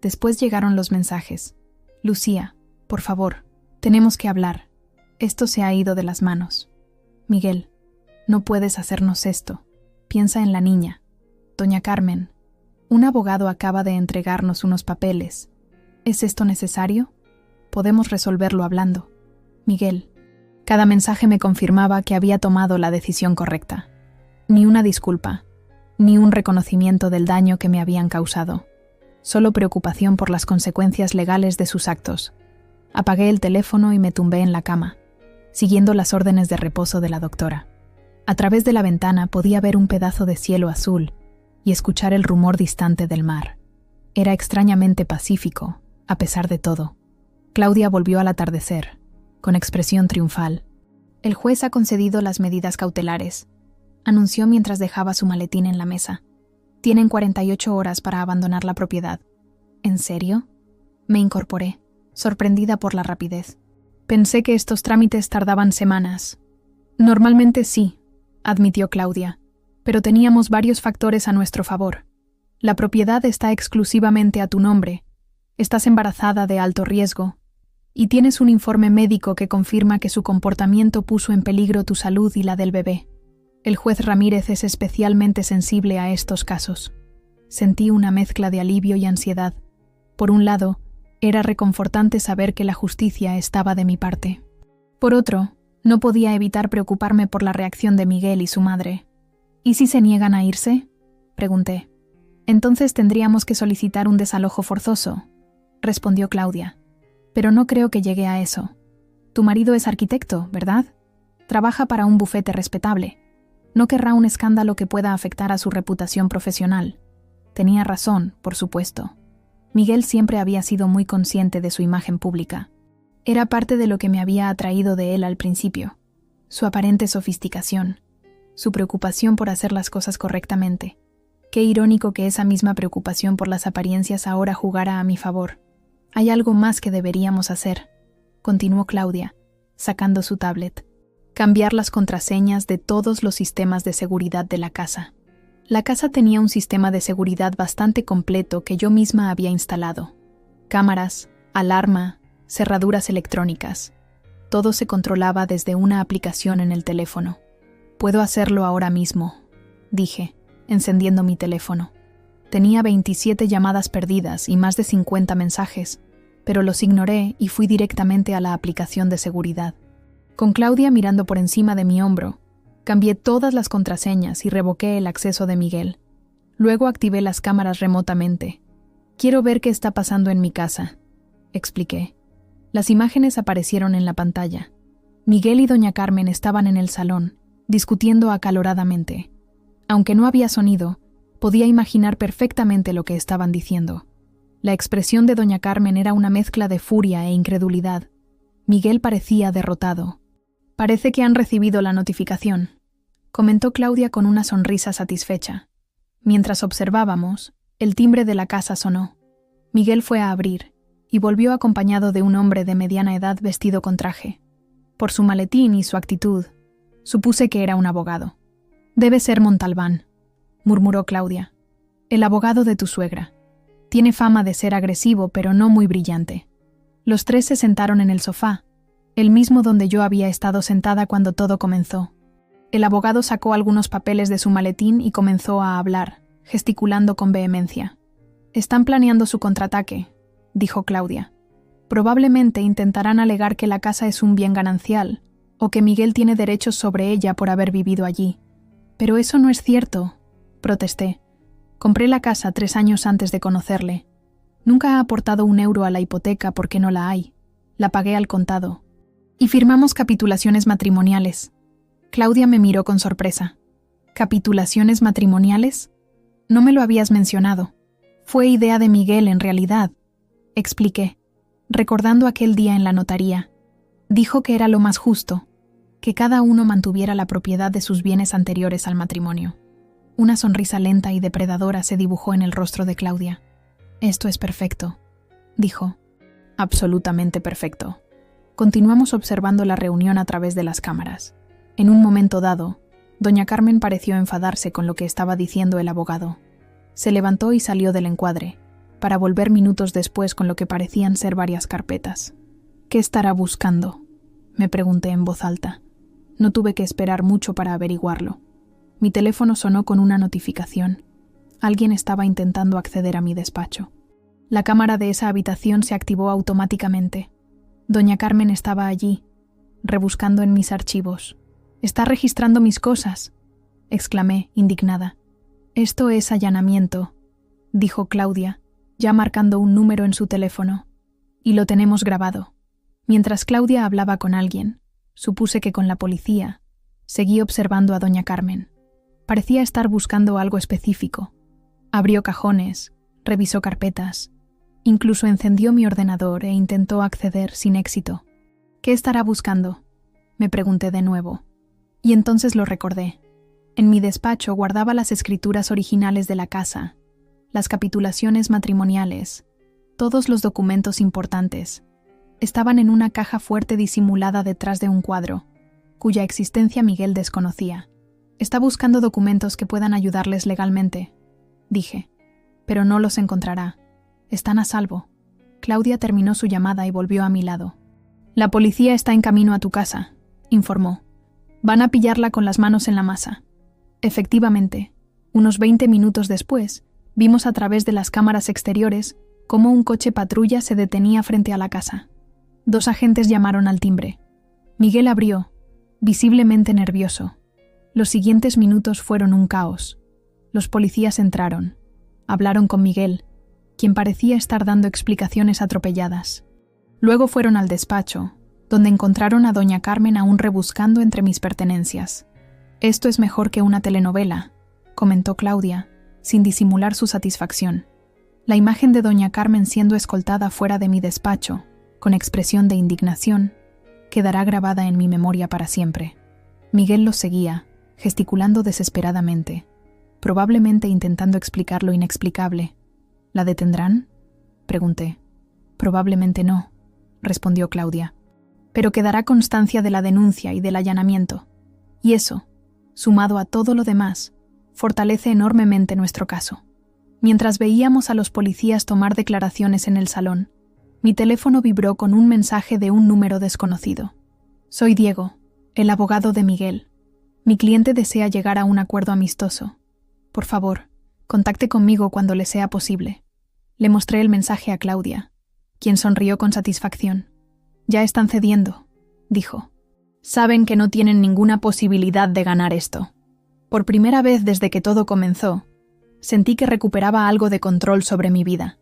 Speaker 1: Después llegaron los mensajes. «Lucía, por favor, tenemos que hablar. Esto se ha ido de las manos. Miguel, no puedes hacernos esto. Piensa en la niña. Doña Carmen, Un abogado acaba de entregarnos unos papeles. ¿Es esto necesario? Podemos resolverlo hablando. Miguel. Cada mensaje me confirmaba que había tomado la decisión correcta. Ni una disculpa, ni un reconocimiento del daño que me habían causado. Solo preocupación por las consecuencias legales de sus actos. Apagué el teléfono y me tumbé en la cama, siguiendo las órdenes de reposo de la doctora. A través de la ventana podía ver un pedazo de cielo azul y escuchar el rumor distante del mar. Era extrañamente pacífico, a pesar de todo. Claudia volvió al atardecer, con expresión triunfal. El juez ha concedido las medidas cautelares, anunció mientras dejaba su maletín en la mesa. Tienen 48 horas para abandonar la propiedad. ¿En serio? Me incorporé, sorprendida por la rapidez. Pensé que estos trámites tardaban semanas. Normalmente sí, admitió Claudia, pero teníamos varios factores a nuestro favor. La propiedad está exclusivamente a tu nombre, estás embarazada de alto riesgo, y tienes un informe médico que confirma que su comportamiento puso en peligro tu salud y la del bebé. El juez Ramírez es especialmente sensible a estos casos. Sentí una mezcla de alivio y ansiedad. Por un lado, era reconfortante saber que la justicia estaba de mi parte. Por otro, no podía evitar preocuparme por la reacción de Miguel y su madre. ¿Y si se niegan a irse?, pregunté. Entonces tendríamos que solicitar un desalojo forzoso, respondió Claudia. Pero no creo que llegue a eso. Tu marido es arquitecto, ¿verdad? Trabaja para un bufete respetable. No querrá un escándalo que pueda afectar a su reputación profesional. Tenía razón, por supuesto. Miguel siempre había sido muy consciente de su imagen pública. Era parte de lo que me había atraído de él al principio. Su aparente sofisticación, su preocupación por hacer las cosas correctamente. Qué irónico que esa misma preocupación por las apariencias ahora jugara a mi favor. Hay algo más que deberíamos hacer, continuó Claudia, sacando su tablet. Cambiar las contraseñas de todos los sistemas de seguridad de la casa. La casa tenía un sistema de seguridad bastante completo que yo misma había instalado. Cámaras, alarma, cerraduras electrónicas. Todo se controlaba desde una aplicación en el teléfono. Puedo hacerlo ahora mismo, dije, encendiendo mi teléfono. Tenía 27 llamadas perdidas y más de 50 mensajes, pero los ignoré y fui directamente a la aplicación de seguridad. Con Claudia mirando por encima de mi hombro, cambié todas las contraseñas y revoqué el acceso de Miguel. Luego activé las cámaras remotamente. Quiero ver qué está pasando en mi casa, expliqué. Las imágenes aparecieron en la pantalla. Miguel y doña Carmen estaban en el salón, discutiendo acaloradamente. Aunque no había sonido, podía imaginar perfectamente lo que estaban diciendo. La expresión de doña Carmen era una mezcla de furia e incredulidad. Miguel parecía derrotado. «Parece que han recibido la notificación», comentó Claudia con una sonrisa satisfecha. Mientras observábamos, el timbre de la casa sonó. Miguel fue a abrir y volvió acompañado de un hombre de mediana edad vestido con traje. Por su maletín y su actitud, supuse que era un abogado. «Debe ser Montalbán», murmuró Claudia. «El abogado de tu suegra. Tiene fama de ser agresivo, pero no muy brillante». Los tres se sentaron en el sofá, el mismo donde yo había estado sentada cuando todo comenzó. El abogado sacó algunos papeles de su maletín y comenzó a hablar, gesticulando con vehemencia. «Están planeando su contraataque», dijo Claudia. «Probablemente intentarán alegar que la casa es un bien ganancial, o que Miguel tiene derechos sobre ella por haber vivido allí. Pero eso no es cierto», protesté. «Compré la casa 3 años antes de conocerle. Nunca ha aportado 1 euro a la hipoteca porque no la hay. La pagué al contado. Y firmamos capitulaciones matrimoniales». Claudia me miró con sorpresa. «¿Capitulaciones matrimoniales? No me lo habías mencionado. Fue idea de Miguel en realidad», expliqué, recordando aquel día en la notaría. Dijo que era lo más justo, que cada uno mantuviera la propiedad de sus bienes anteriores al matrimonio. Una sonrisa lenta y depredadora se dibujó en el rostro de Claudia. «Esto es perfecto», dijo. «Absolutamente perfecto». Continuamos observando la reunión a través de las cámaras. En un momento dado, doña Carmen pareció enfadarse con lo que estaba diciendo el abogado. Se levantó y salió del encuadre, para volver minutos después con lo que parecían ser varias carpetas. «¿Qué estará buscando?», me pregunté en voz alta. No tuve que esperar mucho para averiguarlo. Mi teléfono sonó con una notificación. Alguien estaba intentando acceder a mi despacho. La cámara de esa habitación se activó automáticamente. Doña Carmen estaba allí, rebuscando en mis archivos. «Está registrando mis cosas», exclamé, indignada. «Esto es allanamiento», dijo Claudia, ya marcando un número en su teléfono. «Y lo tenemos grabado». Mientras Claudia hablaba con alguien, supuse que con la policía, seguí observando a doña Carmen. Parecía estar buscando algo específico. Abrió cajones, revisó carpetas, incluso encendió mi ordenador e intentó acceder sin éxito. «¿Qué estará buscando?», me pregunté de nuevo. Y entonces lo recordé. En mi despacho guardaba las escrituras originales de la casa, las capitulaciones matrimoniales, todos los documentos importantes. Estaban en una caja fuerte disimulada detrás de un cuadro, cuya existencia Miguel desconocía. «Está buscando documentos que puedan ayudarles legalmente», dije, «pero no los encontrará. Están a salvo». Claudia terminó su llamada y volvió a mi lado. «La policía está en camino a tu casa», informó. «Van a pillarla con las manos en la masa». Efectivamente, unos 20 minutos después, vimos a través de las cámaras exteriores cómo un coche patrulla se detenía frente a la casa. 2 agentes llamaron al timbre. Miguel abrió, visiblemente nervioso. Los siguientes minutos fueron un caos. Los policías entraron. Hablaron con Miguel, quien parecía estar dando explicaciones atropelladas. Luego fueron al despacho, donde encontraron a doña Carmen aún rebuscando entre mis pertenencias. «Esto es mejor que una telenovela», comentó Claudia, sin disimular su satisfacción. La imagen de doña Carmen siendo escoltada fuera de mi despacho, con expresión de indignación, quedará grabada en mi memoria para siempre. Miguel los seguía, gesticulando desesperadamente, probablemente intentando explicar lo inexplicable. «¿La detendrán?», pregunté. «Probablemente no», respondió Claudia. «Pero quedará constancia de la denuncia y del allanamiento. Y eso, sumado a todo lo demás, fortalece enormemente nuestro caso». Mientras veíamos a los policías tomar declaraciones en el salón, mi teléfono vibró con un mensaje de un número desconocido. «Soy Diego, el abogado de Miguel. Mi cliente desea llegar a un acuerdo amistoso. Por favor, contacte conmigo cuando le sea posible». Le mostré el mensaje a Claudia, quien sonrió con satisfacción. «Ya están cediendo», dijo. «Saben que no tienen ninguna posibilidad de ganar esto». Por primera vez desde que todo comenzó, sentí que recuperaba algo de control sobre mi vida.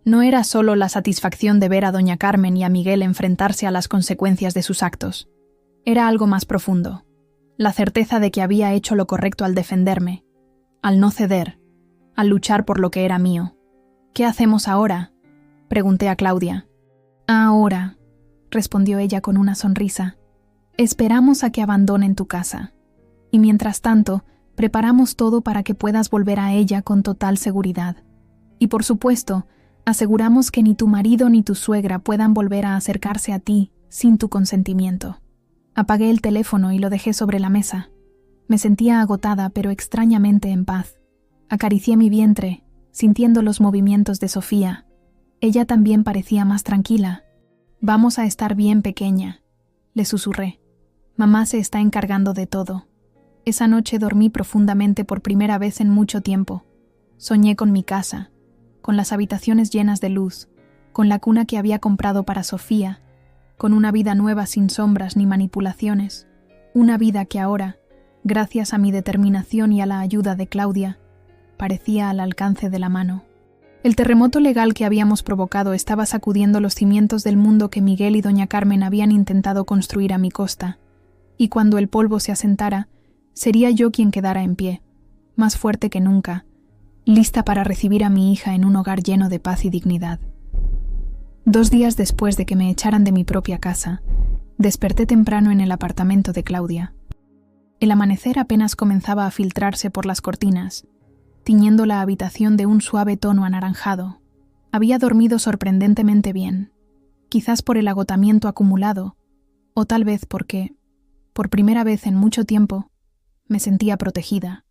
Speaker 1: No era solo la satisfacción de ver a doña Carmen y a Miguel enfrentarse a las consecuencias de sus actos. Era algo más profundo. La certeza de que había hecho lo correcto al defenderme, al no ceder, al luchar por lo que era mío. «¿Qué hacemos ahora?», pregunté a Claudia. «Ahora», respondió ella con una sonrisa, «esperamos a que abandonen tu casa. Y mientras tanto, preparamos todo para que puedas volver a ella con total seguridad. Y por supuesto, aseguramos que ni tu marido ni tu suegra puedan volver a acercarse a ti sin tu consentimiento». Apagué el teléfono y lo dejé sobre la mesa. Me sentía agotada, pero extrañamente en paz. Acaricié mi vientre, sintiendo los movimientos de Sofía. Ella también parecía más tranquila. «Vamos a estar bien, pequeña», le susurré. «Mamá se está encargando de todo». Esa noche dormí profundamente por primera vez en mucho tiempo. Soñé con mi casa, con las habitaciones llenas de luz, con la cuna que había comprado para Sofía, con una vida nueva sin sombras ni manipulaciones, una vida que ahora, gracias a mi determinación y a la ayuda de Claudia, parecía al alcance de la mano. El terremoto legal que habíamos provocado estaba sacudiendo los cimientos del mundo que Miguel y doña Carmen habían intentado construir a mi costa, y cuando el polvo se asentara, sería yo quien quedara en pie, más fuerte que nunca, lista para recibir a mi hija en un hogar lleno de paz y dignidad. 2 días después de que me echaran de mi propia casa, desperté temprano en el apartamento de Claudia. El amanecer apenas comenzaba a filtrarse por las cortinas, tiñendo la habitación de un suave tono anaranjado. Había dormido sorprendentemente bien, quizás por el agotamiento acumulado, o tal vez porque, por primera vez en mucho tiempo, me sentía protegida.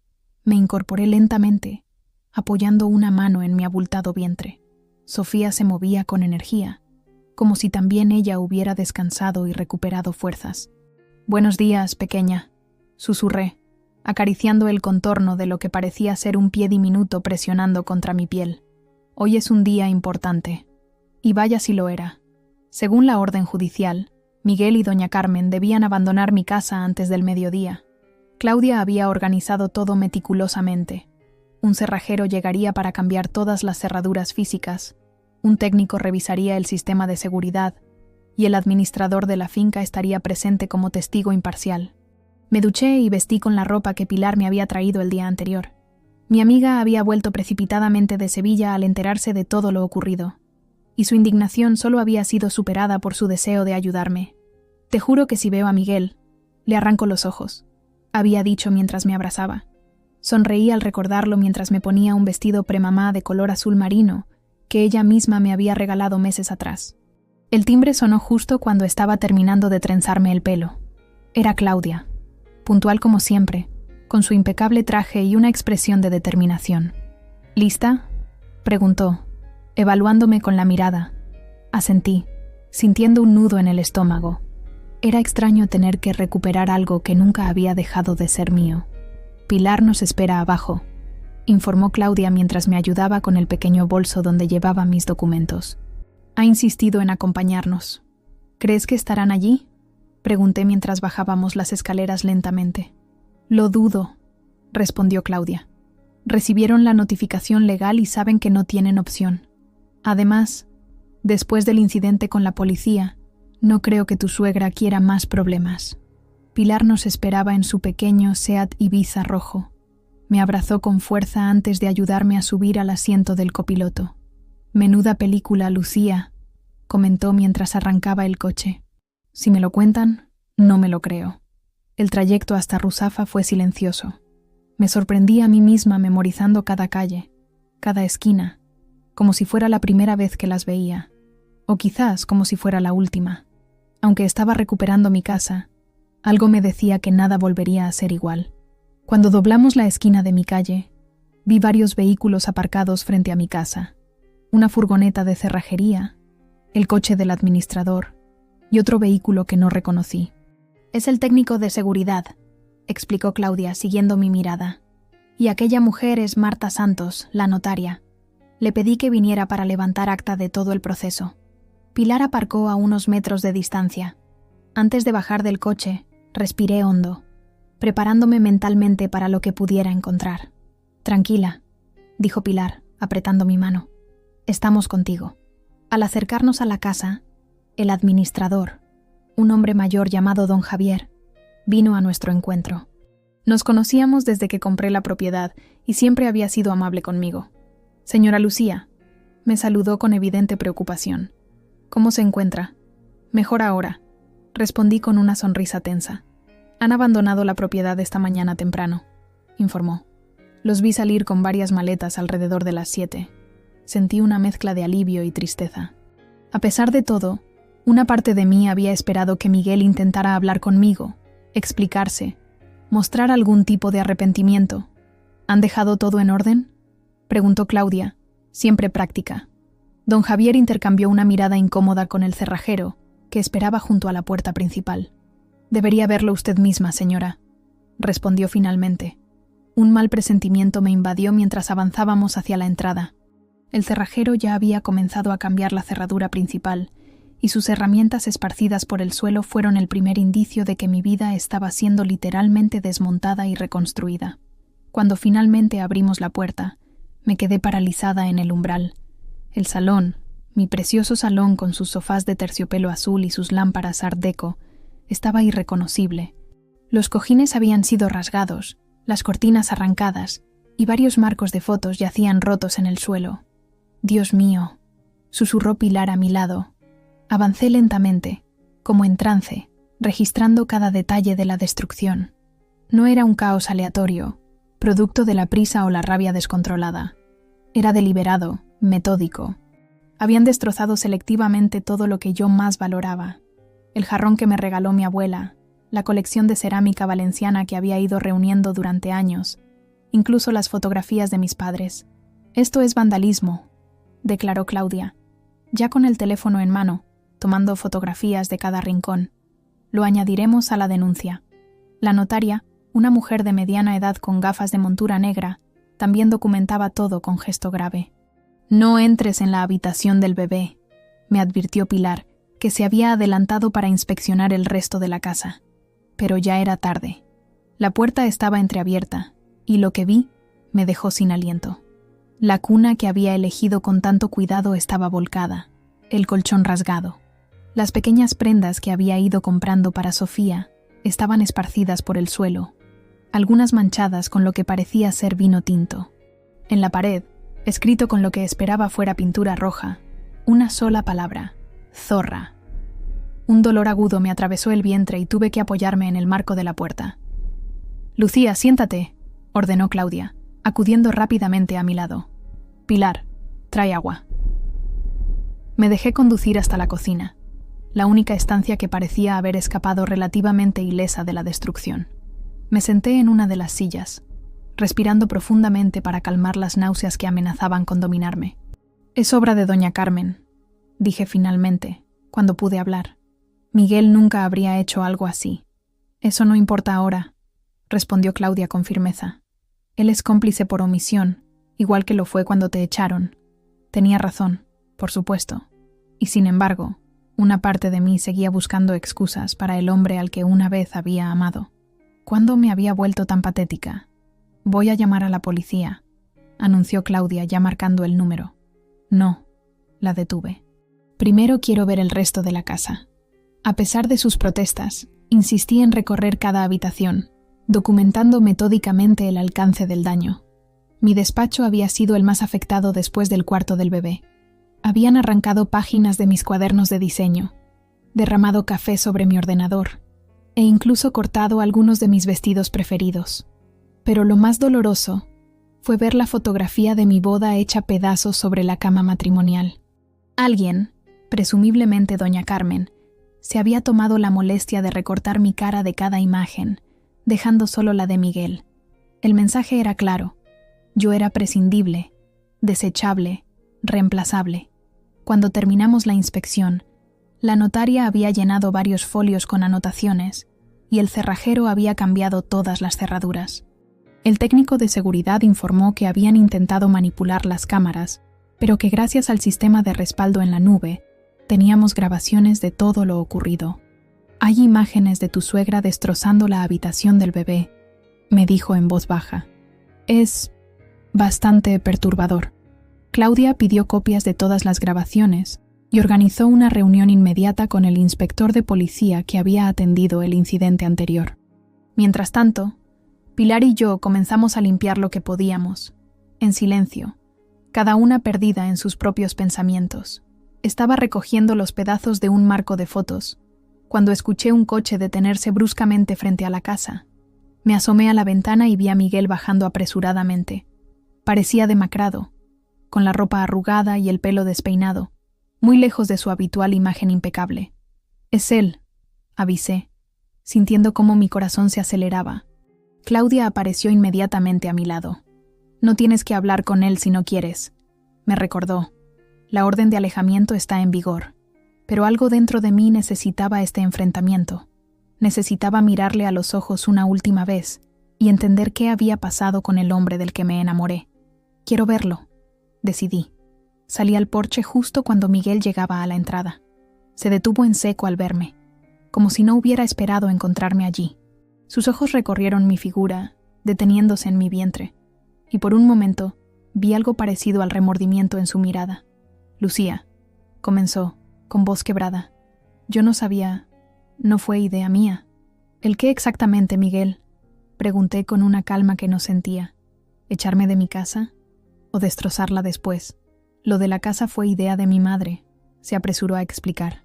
Speaker 1: Me incorporé lentamente, apoyando una mano en mi abultado vientre. Sofía se movía con energía, como si también ella hubiera descansado y recuperado fuerzas. «Buenos días, pequeña», susurré, acariciando el contorno de lo que parecía ser un pie diminuto presionando contra mi piel. Hoy es un día importante. Y vaya si lo era. Según la orden judicial, Miguel y doña Carmen debían abandonar mi casa antes del mediodía. Claudia había organizado todo meticulosamente. Un cerrajero llegaría para cambiar todas las cerraduras físicas, un técnico revisaría el sistema de seguridad y el administrador de la finca estaría presente como testigo imparcial. Me duché y vestí con la ropa que Pilar me había traído el día anterior. Mi amiga había vuelto precipitadamente de Sevilla al enterarse de todo lo ocurrido, y su indignación solo había sido superada por su deseo de ayudarme. «Te juro que si veo a Miguel, le arranco los ojos», había dicho mientras me abrazaba. Sonreí al recordarlo mientras me ponía un vestido premamá de color azul marino que ella misma me había regalado meses atrás. El timbre sonó justo cuando estaba terminando de trenzarme el pelo. Era Claudia, puntual como siempre, con su impecable traje y una expresión de determinación. «¿Lista?», preguntó, evaluándome con la mirada. Asentí, sintiendo un nudo en el estómago. Era extraño tener que recuperar algo que nunca había dejado de ser mío. «Pilar nos espera abajo», informó Claudia mientras me ayudaba con el pequeño bolso donde llevaba mis documentos. «Ha insistido en acompañarnos. ¿Crees que estarán allí?», pregunté mientras bajábamos las escaleras lentamente. «Lo dudo», respondió Claudia. «Recibieron la notificación legal y saben que no tienen opción. Además, después del incidente con la policía, no creo que tu suegra quiera más problemas». Pilar nos esperaba en su pequeño Seat Ibiza rojo. Me abrazó con fuerza antes de ayudarme a subir al asiento del copiloto. «Menuda película, Lucía», comentó mientras arrancaba el coche. «Si me lo cuentan, no me lo creo». El trayecto hasta Ruzafa fue silencioso. Me sorprendí a mí misma memorizando cada calle, cada esquina, como si fuera la primera vez que las veía, o quizás como si fuera la última. Aunque estaba recuperando mi casa, algo me decía que nada volvería a ser igual. Cuando doblamos la esquina de mi calle, vi varios vehículos aparcados frente a mi casa. Una furgoneta de cerrajería, el coche del administrador y otro vehículo que no reconocí. «Es el técnico de seguridad», explicó Claudia siguiendo mi mirada. «Y aquella mujer es Marta Santos, la notaria. Le pedí que viniera para levantar acta de todo el proceso». Pilar aparcó a unos metros de distancia. Antes de bajar del coche, respiré hondo, preparándome mentalmente para lo que pudiera encontrar. «Tranquila», dijo Pilar, apretando mi mano. «Estamos contigo». Al acercarnos a la casa, el administrador, un hombre mayor llamado don Javier, vino a nuestro encuentro. Nos conocíamos desde que compré la propiedad y siempre había sido amable conmigo. «Señora Lucía», me saludó con evidente preocupación. «¿Cómo se encuentra?» «Mejor ahora», respondí con una sonrisa tensa. «Han abandonado la propiedad esta mañana temprano», informó. «Los vi salir con varias maletas alrededor de las 7. Sentí una mezcla de alivio y tristeza. A pesar de todo, una parte de mí había esperado que Miguel intentara hablar conmigo, explicarse, mostrar algún tipo de arrepentimiento. «¿Han dejado todo en orden?», preguntó Claudia, siempre práctica. Don Javier intercambió una mirada incómoda con el cerrajero, que esperaba junto a la puerta principal. «Debería verlo usted misma, señora», respondió finalmente. Un mal presentimiento me invadió mientras avanzábamos hacia la entrada. El cerrajero ya había comenzado a cambiar la cerradura principal, y sus herramientas esparcidas por el suelo fueron el primer indicio de que mi vida estaba siendo literalmente desmontada y reconstruida. Cuando finalmente abrimos la puerta, me quedé paralizada en el umbral. El salón, mi precioso salón con sus sofás de terciopelo azul y sus lámparas art déco, estaba irreconocible. Los cojines habían sido rasgados, las cortinas arrancadas, y varios marcos de fotos yacían rotos en el suelo. «Dios mío», susurró Pilar a mi lado. Avancé lentamente, como en trance, registrando cada detalle de la destrucción. No era un caos aleatorio, producto de la prisa o la rabia descontrolada. Era deliberado, metódico. Habían destrozado selectivamente todo lo que yo más valoraba. El jarrón que me regaló mi abuela, la colección de cerámica valenciana que había ido reuniendo durante años, incluso las fotografías de mis padres. «Esto es vandalismo», declaró Claudia, ya con el teléfono en mano, tomando fotografías de cada rincón. «Lo añadiremos a la denuncia». La notaria, Una mujer de mediana edad con gafas de montura negra también documentaba todo con gesto grave. «No entres en la habitación del bebé», me advirtió Pilar, que se había adelantado para inspeccionar el resto de la casa. Pero ya era tarde. La puerta estaba entreabierta, y lo que vi me dejó sin aliento. La cuna que había elegido con tanto cuidado estaba volcada, el colchón rasgado. Las pequeñas prendas que había ido comprando para Sofía estaban esparcidas por el suelo, algunas manchadas con lo que parecía ser vino tinto. En la pared, escrito con lo que esperaba fuera pintura roja, una sola palabra: zorra. Un dolor agudo me atravesó el vientre y tuve que apoyarme en el marco de la puerta. «Lucía, siéntate», ordenó Claudia, acudiendo rápidamente a mi lado. «Pilar, trae agua». Me dejé conducir hasta la cocina, la única estancia que parecía haber escapado relativamente ilesa de la destrucción. Me senté en una de las sillas, respirando profundamente para calmar las náuseas que amenazaban con dominarme. «Es obra de doña Carmen», dije finalmente, cuando pude hablar. «Miguel nunca habría hecho algo así». «Eso no importa ahora», respondió Claudia con firmeza. «Él es cómplice por omisión, igual que lo fue cuando te echaron. Tenía razón, por supuesto. Y sin embargo, una parte de mí seguía buscando excusas para el hombre al que una vez había amado. ¿Cuándo me había vuelto tan patética? «Voy a llamar a la policía», anunció Claudia ya marcando el número. «No», la detuve. «Primero quiero ver el resto de la casa». A pesar de sus protestas, insistí en recorrer cada habitación, documentando metódicamente el alcance del daño. Mi despacho había sido el más afectado después del cuarto del bebé. Habían arrancado páginas de mis cuadernos de diseño, derramado café sobre mi ordenador, e incluso cortado algunos de mis vestidos preferidos. Pero lo más doloroso fue ver la fotografía de mi boda hecha pedazos sobre la cama matrimonial. Alguien, presumiblemente doña Carmen, se había tomado la molestia de recortar mi cara de cada imagen, dejando solo la de Miguel. El mensaje era claro: yo era prescindible, desechable, reemplazable. Cuando terminamos la inspección, la notaria había llenado varios folios con anotaciones y el cerrajero había cambiado todas las cerraduras. El técnico de seguridad informó que habían intentado manipular las cámaras, pero que gracias al sistema de respaldo en la nube, teníamos grabaciones de todo lo ocurrido. «Hay imágenes de tu suegra destrozando la habitación del bebé», me dijo en voz baja. «Es bastante perturbador». Claudia pidió copias de todas las grabaciones y organizó una reunión inmediata con el inspector de policía que había atendido el incidente anterior. Mientras tanto, Pilar y yo comenzamos a limpiar lo que podíamos, en silencio, cada una perdida en sus propios pensamientos. Estaba recogiendo los pedazos de un marco de fotos, cuando escuché un coche detenerse bruscamente frente a la casa. Me asomé a la ventana y vi a Miguel bajando apresuradamente. Parecía demacrado, con la ropa arrugada y el pelo despeinado, muy lejos de su habitual imagen impecable. «Es él», avisé, sintiendo cómo mi corazón se aceleraba. Claudia apareció inmediatamente a mi lado. «No tienes que hablar con él si no quieres», me recordó. «La orden de alejamiento está en vigor». Pero algo dentro de mí necesitaba este enfrentamiento. Necesitaba mirarle a los ojos una última vez y entender qué había pasado con el hombre del que me enamoré. «Quiero verlo», decidí. Salí al porche justo cuando Miguel llegaba a la entrada. Se detuvo en seco al verme, como si no hubiera esperado encontrarme allí. Sus ojos recorrieron mi figura, deteniéndose en mi vientre, y por un momento vi algo parecido al remordimiento en su mirada. «Lucía», comenzó, con voz quebrada. «Yo no sabía, no fue idea mía». «¿El qué exactamente, Miguel?», pregunté con una calma que no sentía. «¿Echarme de mi casa? ¿O destrozarla después?». «Lo de la casa fue idea de mi madre», se apresuró a explicar.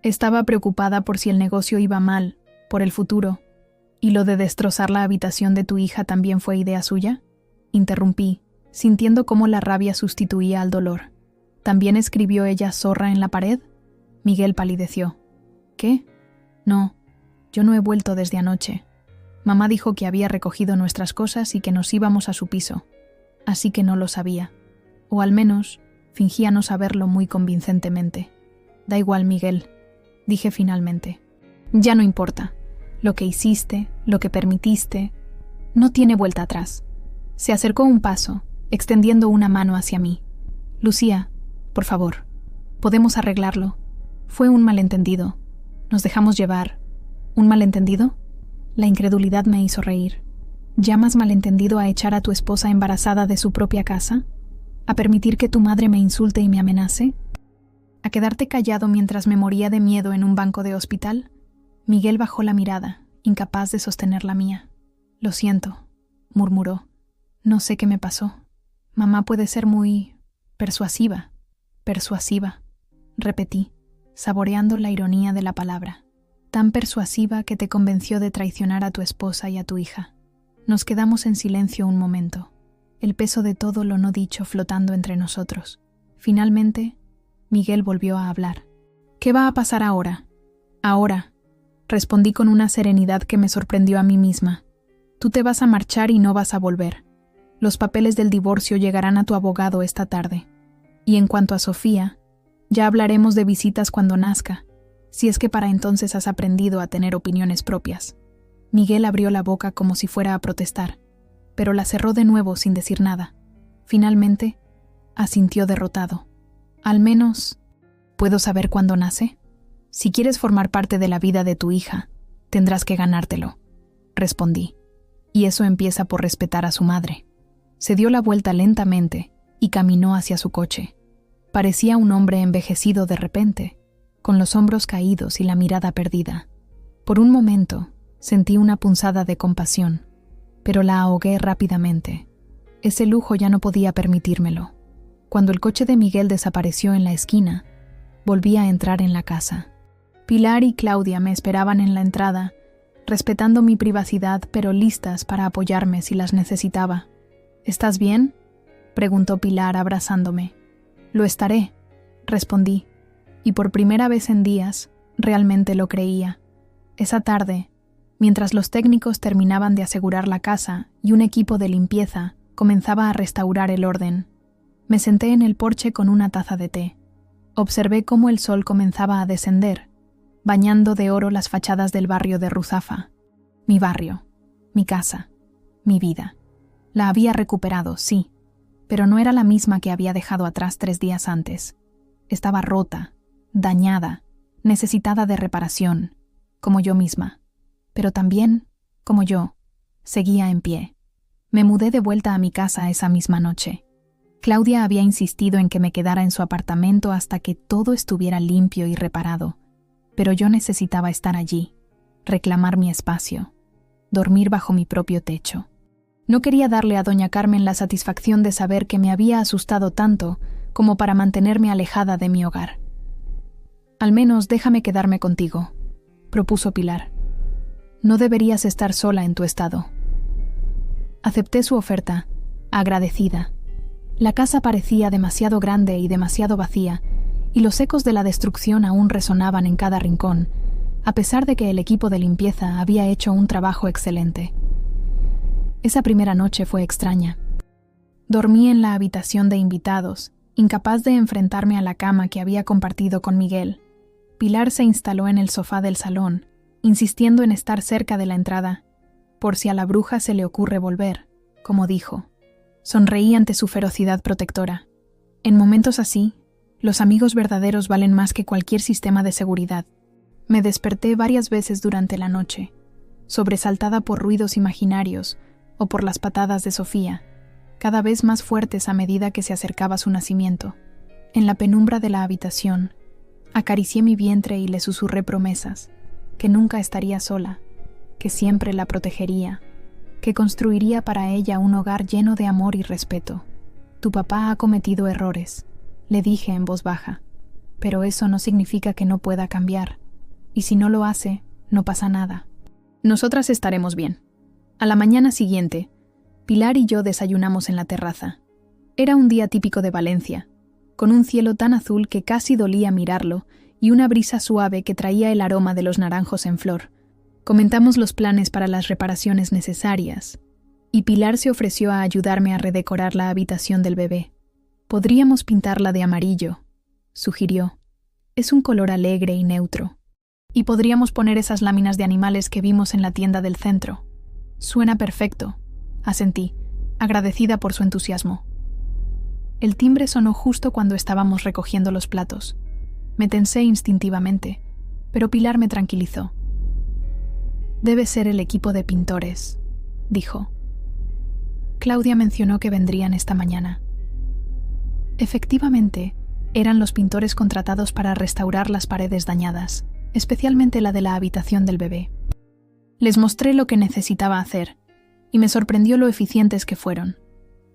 Speaker 1: «Estaba preocupada por si el negocio iba mal, por el futuro». «¿Y lo de destrozar la habitación de tu hija también fue idea suya?», interrumpí, sintiendo cómo la rabia sustituía al dolor. «¿También escribió ella zorra en la pared?». Miguel palideció. «¿Qué? No, yo no he vuelto desde anoche. Mamá dijo que había recogido nuestras cosas y que nos íbamos a su piso, así que no lo sabía. O al menos, fingía no saberlo muy convincentemente». «Da igual, Miguel», dije finalmente. «Ya no importa. Lo que hiciste, lo que permitiste, No tiene vuelta atrás. Se acercó un paso, extendiendo una mano hacia mí. Lucía, por favor, podemos arreglarlo. Fue un malentendido. Nos dejamos llevar. ¿Un malentendido? La incredulidad me hizo reír. ¿Llamas malentendido a echar a tu esposa embarazada de su propia casa? ¿A permitir que tu madre me insulte y me amenace? ¿A quedarte callado mientras me moría de miedo en un banco de hospital? Miguel bajó la mirada, incapaz de sostener la mía. Lo siento, murmuró. No sé qué me pasó. Mamá puede ser muy persuasiva. Persuasiva, repetí, saboreando la ironía de la palabra. Tan persuasiva que te convenció de traicionar a tu esposa y a tu hija. Nos quedamos en silencio un momento, el peso de todo lo no dicho flotando entre nosotros. Finalmente, Miguel volvió a hablar. ¿Qué va a pasar ahora? Ahora, respondí con una serenidad que me sorprendió a mí misma. Tú te vas a marchar y no vas a volver. Los papeles del divorcio llegarán a tu abogado esta tarde. Y en cuanto a Sofía, ya hablaremos de visitas cuando nazca, si es que para entonces has aprendido a tener opiniones propias. Miguel abrió la boca como si fuera a protestar, pero la cerró de nuevo sin decir nada. Finalmente, asintió derrotado. Al menos, ¿puedo saber cuándo nace? Si quieres formar parte de la vida de tu hija, tendrás que ganártelo, respondí. Y eso empieza por respetar a su madre. Se dio la vuelta lentamente y caminó hacia su coche. Parecía un hombre envejecido de repente, con los hombros caídos y la mirada perdida. Por un momento, sentí una punzada de compasión, pero la ahogué rápidamente. Ese lujo ya no podía permitírmelo. Cuando el coche de Miguel desapareció en la esquina, volví a entrar en la casa. Pilar y Claudia me esperaban en la entrada, respetando mi privacidad pero listas para apoyarme si las necesitaba. ¿Estás bien?, preguntó Pilar abrazándome. Lo estaré, respondí, y por primera vez en días, realmente lo creía. Esa tarde, mientras los técnicos terminaban de asegurar la casa y un equipo de limpieza comenzaba a restaurar el orden, me senté en el porche con una taza de té. Observé cómo el sol comenzaba a descender, bañando de oro las fachadas del barrio de Ruzafa. Mi barrio, mi casa, mi vida. La había recuperado, sí, pero no era la misma que había dejado atrás 3 días antes. Estaba rota, dañada, necesitada de reparación, como yo misma. Pero también, como yo, seguía en pie. Me mudé de vuelta a mi casa esa misma noche. Claudia había insistido en que me quedara en su apartamento hasta que todo estuviera limpio y reparado, pero yo necesitaba estar allí, reclamar mi espacio, dormir bajo mi propio techo. No quería darle a doña Carmen la satisfacción de saber que me había asustado tanto como para mantenerme alejada de mi hogar. Al menos déjame quedarme contigo, propuso Pilar. No deberías estar sola en tu estado. Acepté su oferta, agradecida. La casa parecía demasiado grande y demasiado vacía, y los ecos de la destrucción aún resonaban en cada rincón, a pesar de que el equipo de limpieza había hecho un trabajo excelente. Esa primera noche fue extraña. Dormí en la habitación de invitados, incapaz de enfrentarme a la cama que había compartido con Miguel. Pilar se instaló en el sofá del salón, insistiendo en estar cerca de la entrada, por si a la bruja se le ocurre volver, como dijo. Sonreí ante su ferocidad protectora. En momentos así, los amigos verdaderos valen más que cualquier sistema de seguridad. Me desperté varias veces durante la noche, sobresaltada por ruidos imaginarios o por las patadas de Sofía, cada vez más fuertes a medida que se acercaba su nacimiento. En la penumbra de la habitación, acaricié mi vientre y le susurré promesas, que nunca estaría sola, que siempre la protegería, que construiría para ella un hogar lleno de amor y respeto. Tu papá ha cometido errores, le dije en voz baja, pero eso no significa que no pueda cambiar, y si no lo hace, no pasa nada. Nosotras estaremos bien. A la mañana siguiente, Pilar y yo desayunamos en la terraza. Era un día típico de Valencia, con un cielo tan azul que casi dolía mirarlo y una brisa suave que traía el aroma de los naranjos en flor. Comentamos los planes para las reparaciones necesarias, y Pilar se ofreció a ayudarme a redecorar la habitación del bebé. Podríamos pintarla de amarillo, sugirió. Es un color alegre y neutro. Y podríamos poner esas láminas de animales que vimos en la tienda del centro. Suena perfecto, asentí, agradecida por su entusiasmo. El timbre sonó justo cuando estábamos recogiendo los platos. Me tensé instintivamente, pero Pilar me tranquilizó. «Debe ser el equipo de pintores», dijo. Claudia mencionó que vendrían esta mañana. Efectivamente, eran los pintores contratados para restaurar las paredes dañadas, especialmente la de la habitación del bebé. Les mostré lo que necesitaba hacer, y me sorprendió lo eficientes que fueron.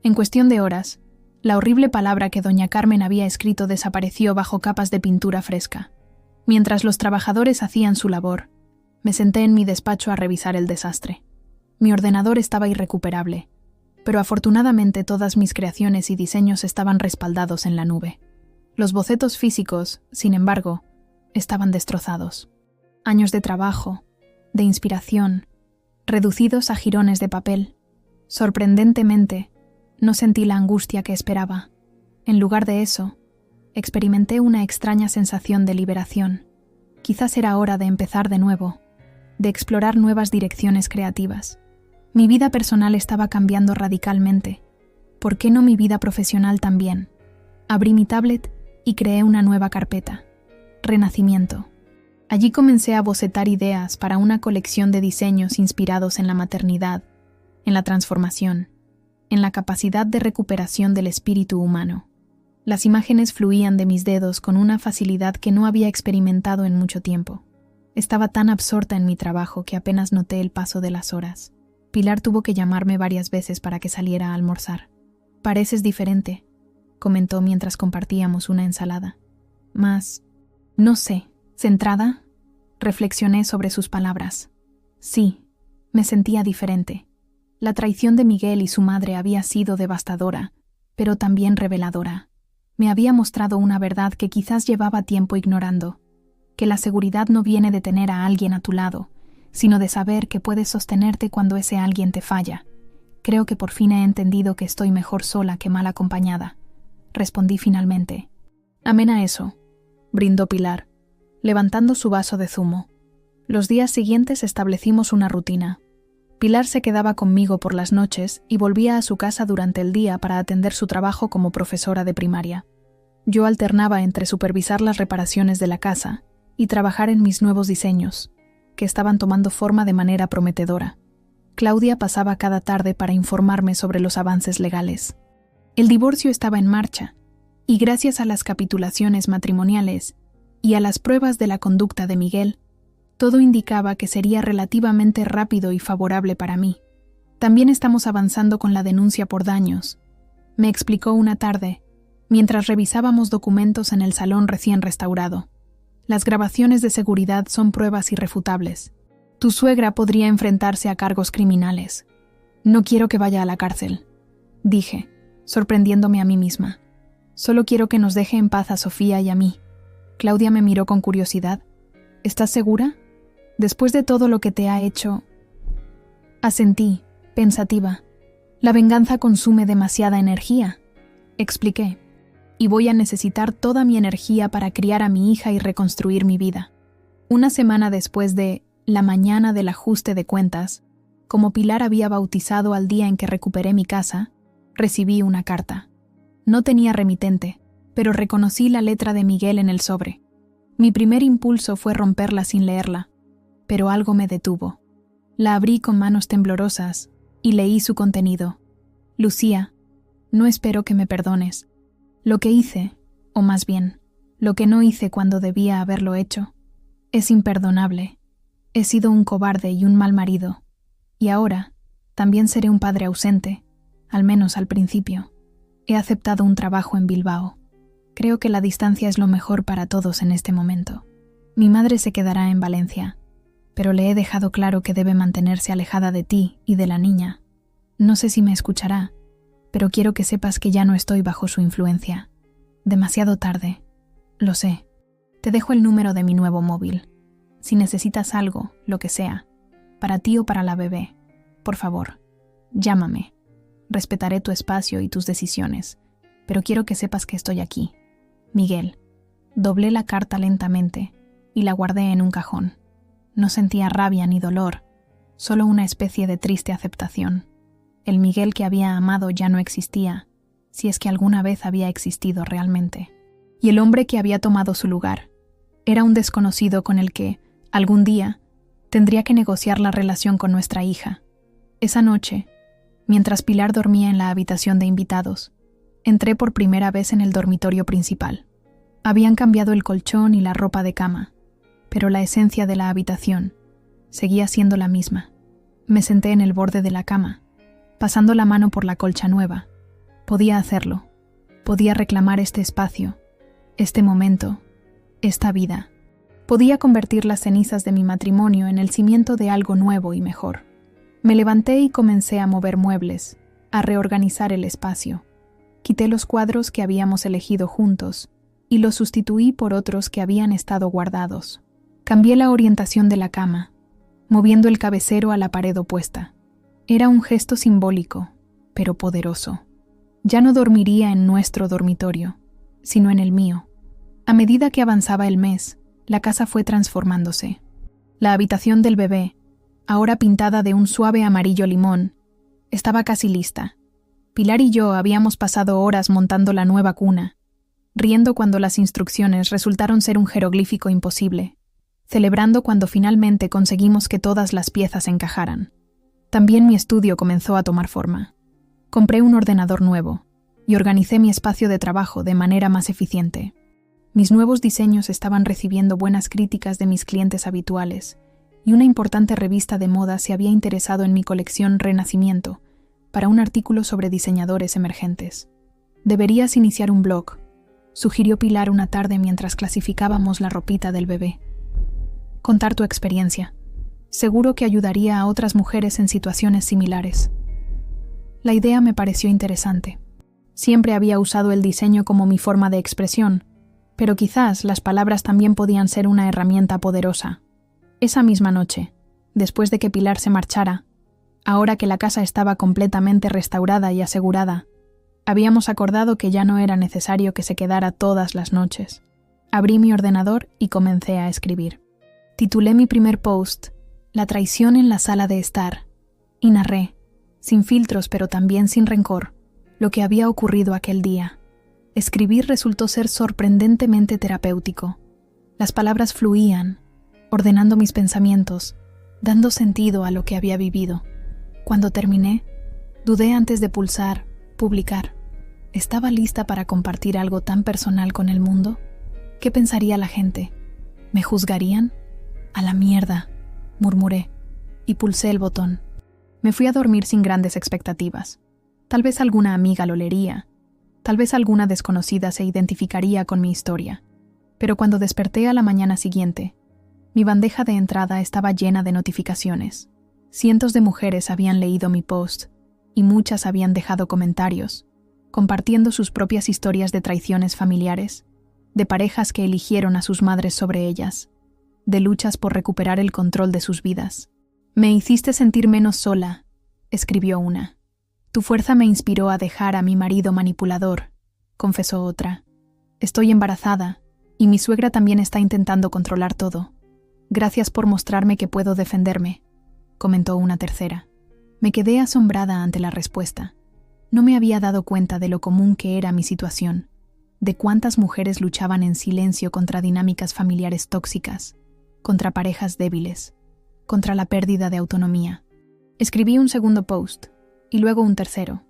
Speaker 1: En cuestión de horas, la horrible palabra que doña Carmen había escrito desapareció bajo capas de pintura fresca. Mientras los trabajadores hacían su labor, me senté en mi despacho a revisar el desastre. Mi ordenador estaba irrecuperable, pero afortunadamente todas mis creaciones y diseños estaban respaldados en la nube. Los bocetos físicos, sin embargo, estaban destrozados. Años de trabajo, de inspiración, reducidos a jirones de papel. Sorprendentemente, no sentí la angustia que esperaba. En lugar de eso, experimenté una extraña sensación de liberación. Quizás era hora de empezar de nuevo, de explorar nuevas direcciones creativas. Mi vida personal estaba cambiando radicalmente. ¿Por qué no mi vida profesional también? Abrí mi tablet y creé una nueva carpeta. Renacimiento. Allí comencé a bocetar ideas para una colección de diseños inspirados en la maternidad, en la transformación, en la capacidad de recuperación del espíritu humano. Las imágenes fluían de mis dedos con una facilidad que no había experimentado en mucho tiempo. Estaba tan absorta en mi trabajo que apenas noté el paso de las horas. Pilar tuvo que llamarme varias veces para que saliera a almorzar. «Pareces diferente», comentó mientras compartíamos una ensalada. «Más, no sé, ¿centrada?», reflexioné sobre sus palabras. Sí, me sentía diferente. La traición de Miguel y su madre había sido devastadora, pero también reveladora. Me había mostrado una verdad que quizás llevaba tiempo ignorando, que la seguridad no viene de tener a alguien a tu lado, sino de saber que puedes sostenerte cuando ese alguien te falla. Creo que por fin he entendido que estoy mejor sola que mal acompañada, respondí finalmente. Amén a eso, brindó Pilar, levantando su vaso de zumo. Los días siguientes establecimos una rutina. Pilar se quedaba conmigo por las noches y volvía a su casa durante el día para atender su trabajo como profesora de primaria. Yo alternaba entre supervisar las reparaciones de la casa y trabajar en mis nuevos diseños, que estaban tomando forma de manera prometedora. Claudia pasaba cada tarde para informarme sobre los avances legales. El divorcio estaba en marcha, y gracias a las capitulaciones matrimoniales y a las pruebas de la conducta de Miguel, todo indicaba que sería relativamente rápido y favorable para mí. También estamos avanzando con la denuncia por daños, me explicó una tarde, mientras revisábamos documentos en el salón recién restaurado. Las grabaciones de seguridad son pruebas irrefutables. Tu suegra podría enfrentarse a cargos criminales. No quiero que vaya a la cárcel, dije, sorprendiéndome a mí misma. Solo quiero que nos deje en paz a Sofía y a mí. Claudia me miró con curiosidad. ¿Estás segura? Después de todo lo que te ha hecho... Asentí, pensativa. La venganza consume demasiada energía, expliqué, y voy a necesitar toda mi energía para criar a mi hija y reconstruir mi vida. Una semana después de la mañana del ajuste de cuentas, como Pilar había bautizado al día en que recuperé mi casa, recibí una carta. No tenía remitente, pero reconocí la letra de Miguel en el sobre. Mi primer impulso fue romperla sin leerla, pero algo me detuvo. La abrí con manos temblorosas y leí su contenido. Lucía, no espero que me perdones. Lo que hice, o más bien, lo que no hice cuando debía haberlo hecho, es imperdonable. He sido un cobarde y un mal marido. Y ahora, también seré un padre ausente, al menos al principio. He aceptado un trabajo en Bilbao. Creo que la distancia es lo mejor para todos en este momento. Mi madre se quedará en Valencia, pero le he dejado claro que debe mantenerse alejada de ti y de la niña. No sé si me escuchará, pero quiero que sepas que ya no estoy bajo su influencia. Demasiado tarde. Lo sé. Te dejo el número de mi nuevo móvil. Si necesitas algo, lo que sea, para ti o para la bebé, por favor, llámame. Respetaré tu espacio y tus decisiones, pero quiero que sepas que estoy aquí. Miguel. Doblé la carta lentamente y la guardé en un cajón. No sentía rabia ni dolor, solo una especie de triste aceptación. El Miguel que había amado ya no existía, si es que alguna vez había existido realmente. Y el hombre que había tomado su lugar era un desconocido con el que, algún día, tendría que negociar la relación con nuestra hija. Esa noche, mientras Pilar dormía en la habitación de invitados, entré por primera vez en el dormitorio principal. Habían cambiado el colchón y la ropa de cama, pero la esencia de la habitación seguía siendo la misma. Me senté en el borde de la cama, pasando la mano por la colcha nueva. Podía hacerlo. Podía reclamar este espacio, este momento, esta vida. Podía convertir las cenizas de mi matrimonio en el cimiento de algo nuevo y mejor. Me levanté y comencé a mover muebles, a reorganizar el espacio. Quité los cuadros que habíamos elegido juntos y los sustituí por otros que habían estado guardados. Cambié la orientación de la cama, moviendo el cabecero a la pared opuesta. Era un gesto simbólico, pero poderoso. Ya no dormiría en nuestro dormitorio, sino en el mío. A medida que avanzaba el mes, la casa fue transformándose. La habitación del bebé, ahora pintada de un suave amarillo limón, estaba casi lista. Pilar y yo habíamos pasado horas montando la nueva cuna, riendo cuando las instrucciones resultaron ser un jeroglífico imposible, celebrando cuando finalmente conseguimos que todas las piezas encajaran. También mi estudio comenzó a tomar forma. Compré un ordenador nuevo y organicé mi espacio de trabajo de manera más eficiente. Mis nuevos diseños estaban recibiendo buenas críticas de mis clientes habituales, y una importante revista de moda se había interesado en mi colección Renacimiento para un artículo sobre diseñadores emergentes. «Deberías iniciar un blog», sugirió Pilar una tarde mientras clasificábamos la ropita del bebé. «Contar tu experiencia. Seguro que ayudaría a otras mujeres en situaciones similares». La idea me pareció interesante. Siempre había usado el diseño como mi forma de expresión, pero quizás las palabras también podían ser una herramienta poderosa. Esa misma noche, después de que Pilar se marchara, ahora que la casa estaba completamente restaurada y asegurada, habíamos acordado que ya no era necesario que se quedara todas las noches. Abrí mi ordenador y comencé a escribir. Titulé mi primer post «La traición en la sala de estar» y narré, sin filtros pero también sin rencor, lo que había ocurrido aquel día. Escribir resultó ser sorprendentemente terapéutico. Las palabras fluían, ordenando mis pensamientos, dando sentido a lo que había vivido. Cuando terminé, dudé antes de pulsar «Publicar». ¿Estaba lista para compartir algo tan personal con el mundo? ¿Qué pensaría la gente? ¿Me juzgarían? «A la mierda», murmuré, y pulsé el botón. Me fui a dormir sin grandes expectativas. Tal vez alguna amiga lo leería. Tal vez alguna desconocida se identificaría con mi historia. Pero cuando desperté a la mañana siguiente, mi bandeja de entrada estaba llena de notificaciones. Cientos de mujeres habían leído mi post y muchas habían dejado comentarios, compartiendo sus propias historias de traiciones familiares, de parejas que eligieron a sus madres sobre ellas, de luchas por recuperar el control de sus vidas. «Me hiciste sentir menos sola», escribió una. «Tu fuerza me inspiró a dejar a mi marido manipulador», confesó otra. «Estoy embarazada y mi suegra también está intentando controlar todo. Gracias por mostrarme que puedo defenderme», comentó una tercera. Me quedé asombrada ante la respuesta. No me había dado cuenta de lo común que era mi situación, de cuántas mujeres luchaban en silencio contra dinámicas familiares tóxicas, contra parejas débiles, contra la pérdida de autonomía. Escribí un segundo post, y luego un tercero.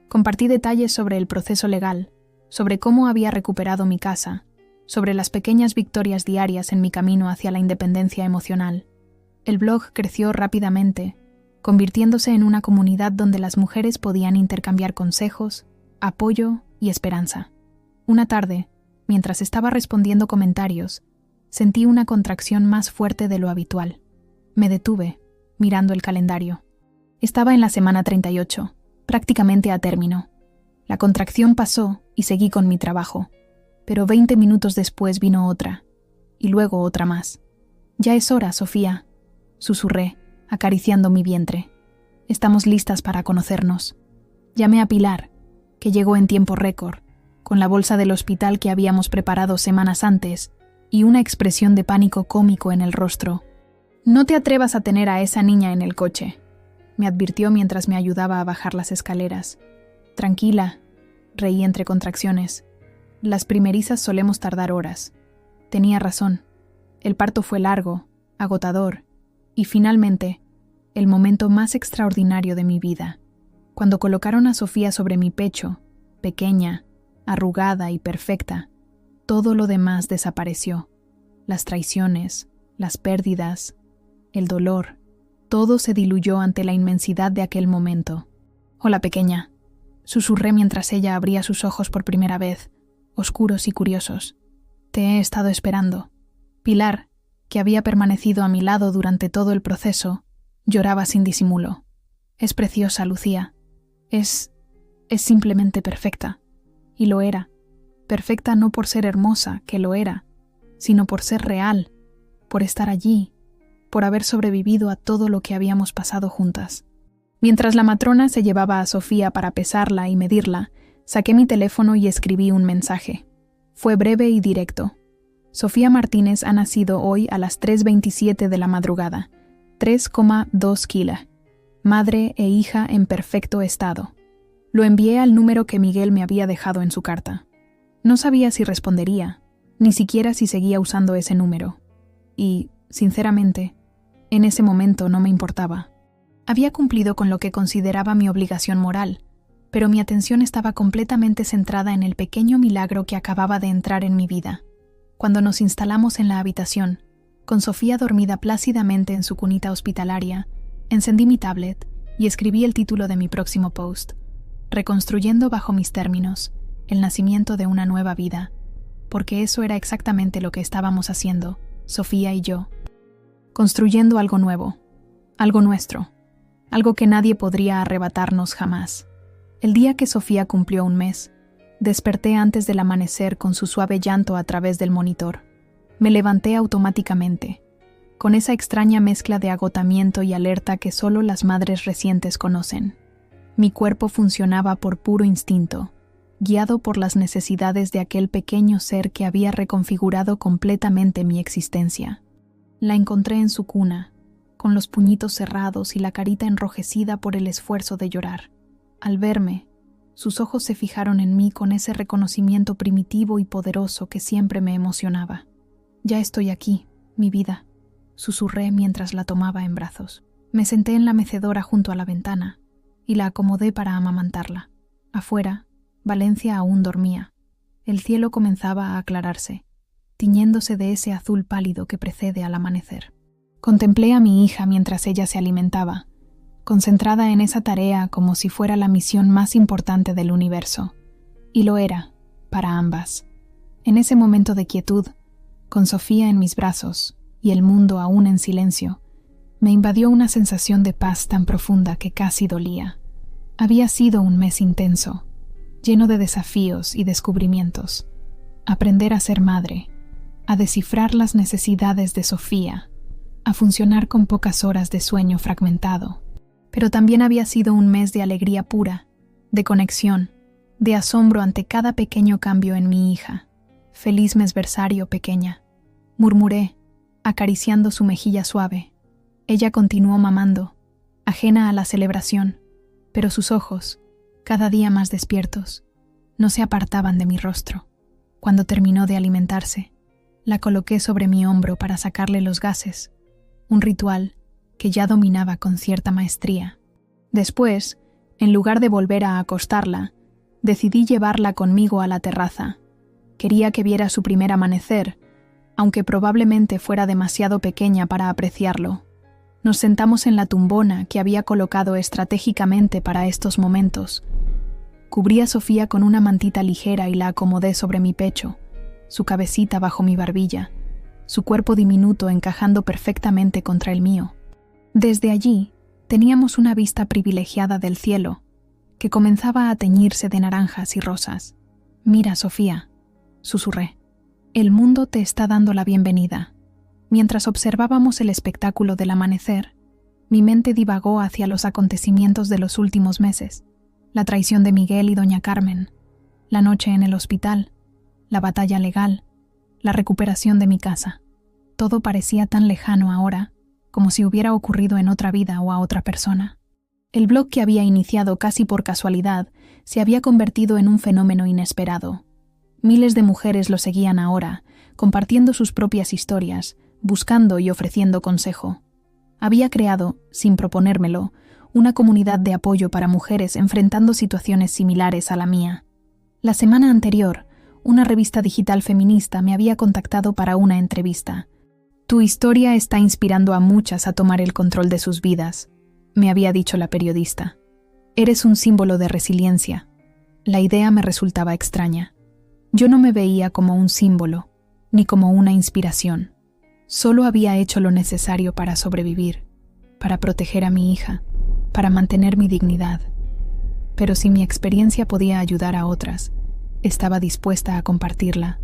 Speaker 1: Compartí detalles sobre el proceso legal, sobre cómo había recuperado mi casa, sobre las pequeñas victorias diarias en mi camino hacia la independencia emocional. El blog creció rápidamente, convirtiéndose en una comunidad donde las mujeres podían intercambiar consejos, apoyo y esperanza. Una tarde, mientras estaba respondiendo comentarios, sentí una contracción más fuerte de lo habitual. Me detuve, mirando el calendario. Estaba en la semana 38, prácticamente a término. La contracción pasó y seguí con mi trabajo, pero 20 minutos después vino otra, y luego otra más. «Ya es hora, Sofía», susurré, acariciando mi vientre. «Estamos listas para conocernos». Llamé a Pilar, que llegó en tiempo récord, con la bolsa del hospital que habíamos preparado semanas antes y una expresión de pánico cómico en el rostro. «No te atrevas a tener a esa niña en el coche», me advirtió mientras me ayudaba a bajar las escaleras. Tranquila, reí entre contracciones. Las primerizas solemos tardar horas. Tenía razón. El parto fue largo, agotador, y finalmente, el momento más extraordinario de mi vida. Cuando colocaron a Sofía sobre mi pecho, pequeña, arrugada y perfecta, todo lo demás desapareció. Las traiciones, las pérdidas, el dolor, todo se diluyó ante la inmensidad de aquel momento. «Hola, pequeña», susurré mientras ella abría sus ojos por primera vez, oscuros y curiosos. «Te he estado esperando». Pilar, que había permanecido a mi lado durante todo el proceso, lloraba sin disimulo. «Es preciosa, Lucía. Es simplemente perfecta». Y lo era. Perfecta no por ser hermosa, que lo era, sino por ser real, por estar allí, por haber sobrevivido a todo lo que habíamos pasado juntas. Mientras la matrona se llevaba a Sofía para pesarla y medirla, saqué mi teléfono y escribí un mensaje. Fue breve y directo. Sofía Martínez ha nacido hoy a las 3:27 de la madrugada, 3,2 kilos. Madre e hija en perfecto estado. Lo envié al número que Miguel me había dejado en su carta. No sabía si respondería, ni siquiera si seguía usando ese número. Y, sinceramente, en ese momento no me importaba. Había cumplido con lo que consideraba mi obligación moral, pero mi atención estaba completamente centrada en el pequeño milagro que acababa de entrar en mi vida. Cuando nos instalamos en la habitación, con Sofía dormida plácidamente en su cunita hospitalaria, encendí mi tablet y escribí el título de mi próximo post: Reconstruyendo bajo mis términos, el nacimiento de una nueva vida, porque eso era exactamente lo que estábamos haciendo, Sofía y yo. Construyendo algo nuevo, algo nuestro, algo que nadie podría arrebatarnos jamás. El día que Sofía cumplió un mes, desperté antes del amanecer con su suave llanto a través del monitor. Me levanté automáticamente, con esa extraña mezcla de agotamiento y alerta que solo las madres recientes conocen. Mi cuerpo funcionaba por puro instinto, guiado por las necesidades de aquel pequeño ser que había reconfigurado completamente mi existencia. La encontré en su cuna, con los puñitos cerrados y la carita enrojecida por el esfuerzo de llorar. Al verme, sus ojos se fijaron en mí con ese reconocimiento primitivo y poderoso que siempre me emocionaba. «Ya estoy aquí, mi vida», susurré mientras la tomaba en brazos. Me senté en la mecedora junto a la ventana y la acomodé para amamantarla. Afuera, Valencia aún dormía. El cielo comenzaba a aclararse, tiñéndose de ese azul pálido que precede al amanecer. Contemplé a mi hija mientras ella se alimentaba, concentrada en esa tarea como si fuera la misión más importante del universo. Y lo era, para ambas. En ese momento de quietud, con Sofía en mis brazos y el mundo aún en silencio, me invadió una sensación de paz tan profunda que casi dolía. Había sido un mes intenso, lleno de desafíos y descubrimientos. Aprender a ser madre, a descifrar las necesidades de Sofía, a funcionar con pocas horas de sueño fragmentado. Pero también había sido un mes de alegría pura, de conexión, de asombro ante cada pequeño cambio en mi hija. «Feliz mesversario, pequeña», murmuré, acariciando su mejilla suave. Ella continuó mamando, ajena a la celebración, pero sus ojos, cada día más despiertos, no se apartaban de mi rostro. Cuando terminó de alimentarse, la coloqué sobre mi hombro para sacarle los gases, un ritual que ya dominaba con cierta maestría. Después, en lugar de volver a acostarla, decidí llevarla conmigo a la terraza. Quería que viera su primer amanecer, aunque probablemente fuera demasiado pequeña para apreciarlo. Nos sentamos en la tumbona que había colocado estratégicamente para estos momentos. Cubrí a Sofía con una mantita ligera y la acomodé sobre mi pecho, su cabecita bajo mi barbilla, su cuerpo diminuto encajando perfectamente contra el mío. Desde allí, teníamos una vista privilegiada del cielo, que comenzaba a teñirse de naranjas y rosas. «Mira, Sofía», susurré, «el mundo te está dando la bienvenida». Mientras observábamos el espectáculo del amanecer, mi mente divagó hacia los acontecimientos de los últimos meses: la traición de Miguel y doña Carmen, la noche en el hospital, la batalla legal, la recuperación de mi casa. Todo parecía tan lejano ahora, como si hubiera ocurrido en otra vida o a otra persona. El blog que había iniciado casi por casualidad se había convertido en un fenómeno inesperado. Miles de mujeres lo seguían ahora, compartiendo sus propias historias, buscando y ofreciendo consejo. Había creado, sin proponérmelo, una comunidad de apoyo para mujeres enfrentando situaciones similares a la mía. La semana anterior, una revista digital feminista me había contactado para una entrevista. «Tu historia está inspirando a muchas a tomar el control de sus vidas», me había dicho la periodista. «Eres un símbolo de resiliencia». La idea me resultaba extraña. Yo no me veía como un símbolo, ni como una inspiración. Solo había hecho lo necesario para sobrevivir, para proteger a mi hija, para mantener mi dignidad. Pero si mi experiencia podía ayudar a otras, estaba dispuesta a compartirla.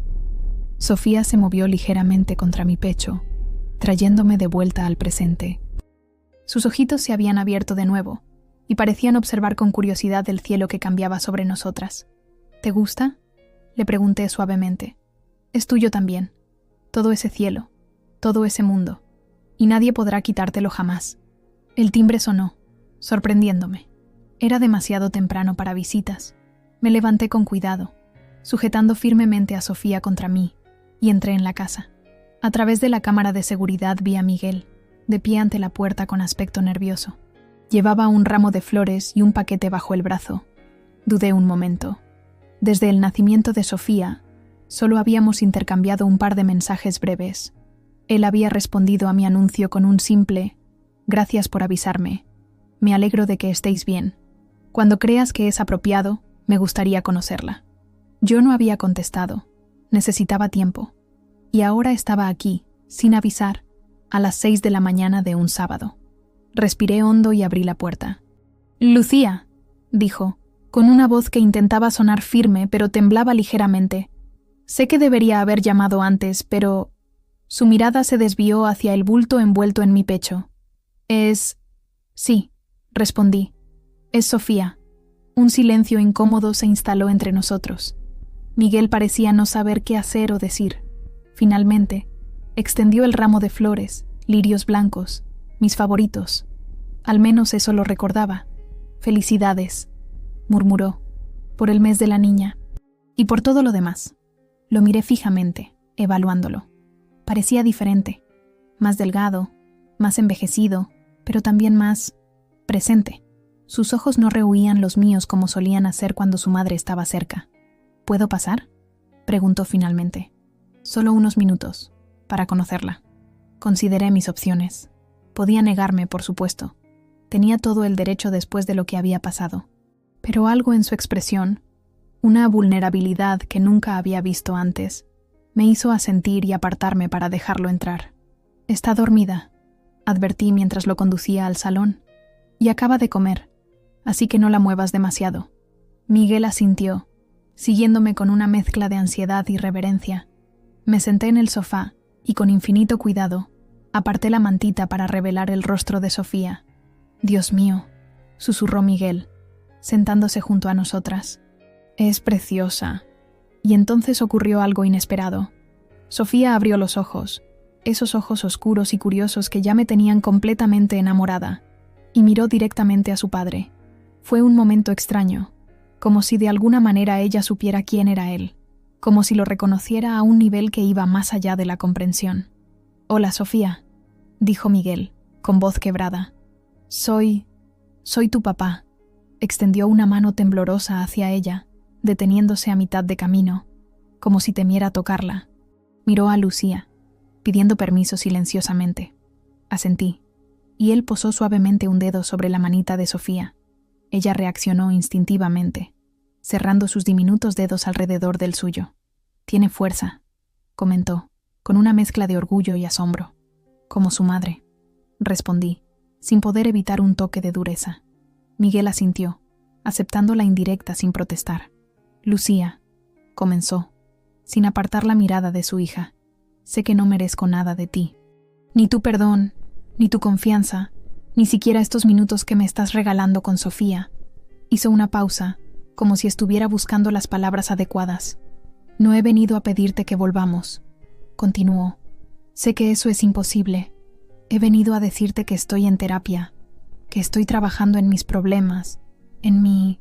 Speaker 1: Sofía se movió ligeramente contra mi pecho, trayéndome de vuelta al presente. Sus ojitos se habían abierto de nuevo y parecían observar con curiosidad el cielo que cambiaba sobre nosotras. «¿Te gusta?», le pregunté suavemente. «Es tuyo también. Todo ese cielo, todo ese mundo, y nadie podrá quitártelo jamás». El timbre sonó, sorprendiéndome. Era demasiado temprano para visitas. Me levanté con cuidado, sujetando firmemente a Sofía contra mí, y entré en la casa. A través de la cámara de seguridad vi a Miguel, de pie ante la puerta con aspecto nervioso. Llevaba un ramo de flores y un paquete bajo el brazo. Dudé un momento. Desde el nacimiento de Sofía, solo habíamos intercambiado un par de mensajes breves. Él había respondido a mi anuncio con un simple «Gracias por avisarme. Me alegro de que estéis bien. Cuando creas que es apropiado, me gustaría conocerla». Yo no había contestado. Necesitaba tiempo. Y ahora estaba aquí, sin avisar, a las 6 de la mañana de un sábado. Respiré hondo y abrí la puerta. «Lucía», dijo, con una voz que intentaba sonar firme pero temblaba ligeramente. Sé que debería haber llamado antes, pero... Su mirada se desvió hacia el bulto envuelto en mi pecho. «Es...» «Sí», respondí. «Es Sofía». Un silencio incómodo se instaló entre nosotros. Miguel parecía no saber qué hacer o decir. Finalmente, extendió el ramo de flores, lirios blancos, mis favoritos. Al menos eso lo recordaba. «Felicidades», murmuró, «por el mes de la niña. Y por todo lo demás». Lo miré fijamente, evaluándolo. Parecía diferente, más delgado, más envejecido, pero también más presente. Sus ojos no rehuían los míos como solían hacer cuando su madre estaba cerca. «¿Puedo pasar?», preguntó finalmente. «Solo unos minutos, para conocerla». Consideré mis opciones. Podía negarme, por supuesto. Tenía todo el derecho después de lo que había pasado. Pero algo en su expresión, una vulnerabilidad que nunca había visto antes, me hizo asentir y apartarme para dejarlo entrar. «Está dormida», advertí mientras lo conducía al salón. «Y acaba de comer, así que no la muevas demasiado». Miguel asintió, siguiéndome con una mezcla de ansiedad y reverencia. Me senté en el sofá y con infinito cuidado aparté la mantita para revelar el rostro de Sofía. «Dios mío», susurró Miguel, sentándose junto a nosotras. «Es preciosa». Y entonces ocurrió algo inesperado. Sofía abrió los ojos, esos ojos oscuros y curiosos que ya me tenían completamente enamorada, y miró directamente a su padre. Fue un momento extraño, como si de alguna manera ella supiera quién era él, como si lo reconociera a un nivel que iba más allá de la comprensión. «Hola, Sofía», dijo Miguel, con voz quebrada. Soy tu papá». Extendió una mano temblorosa hacia ella, deteniéndose a mitad de camino, como si temiera tocarla. Miró a Lucía, pidiendo permiso silenciosamente. Asentí, y él posó suavemente un dedo sobre la manita de Sofía. Ella reaccionó instintivamente, cerrando sus diminutos dedos alrededor del suyo. «Tiene fuerza», comentó, con una mezcla de orgullo y asombro. «Como su madre», respondí, sin poder evitar un toque de dureza. Miguel asintió, aceptando la indirecta sin protestar. «Lucía», comenzó, sin apartar la mirada de su hija, «sé que no merezco nada de ti. Ni tu perdón, ni tu confianza, ni siquiera estos minutos que me estás regalando con Sofía». Hizo una pausa, como si estuviera buscando las palabras adecuadas. «No he venido a pedirte que volvamos», continuó. «Sé que eso es imposible. He venido a decirte que estoy en terapia. que estoy trabajando en mis problemas, en mi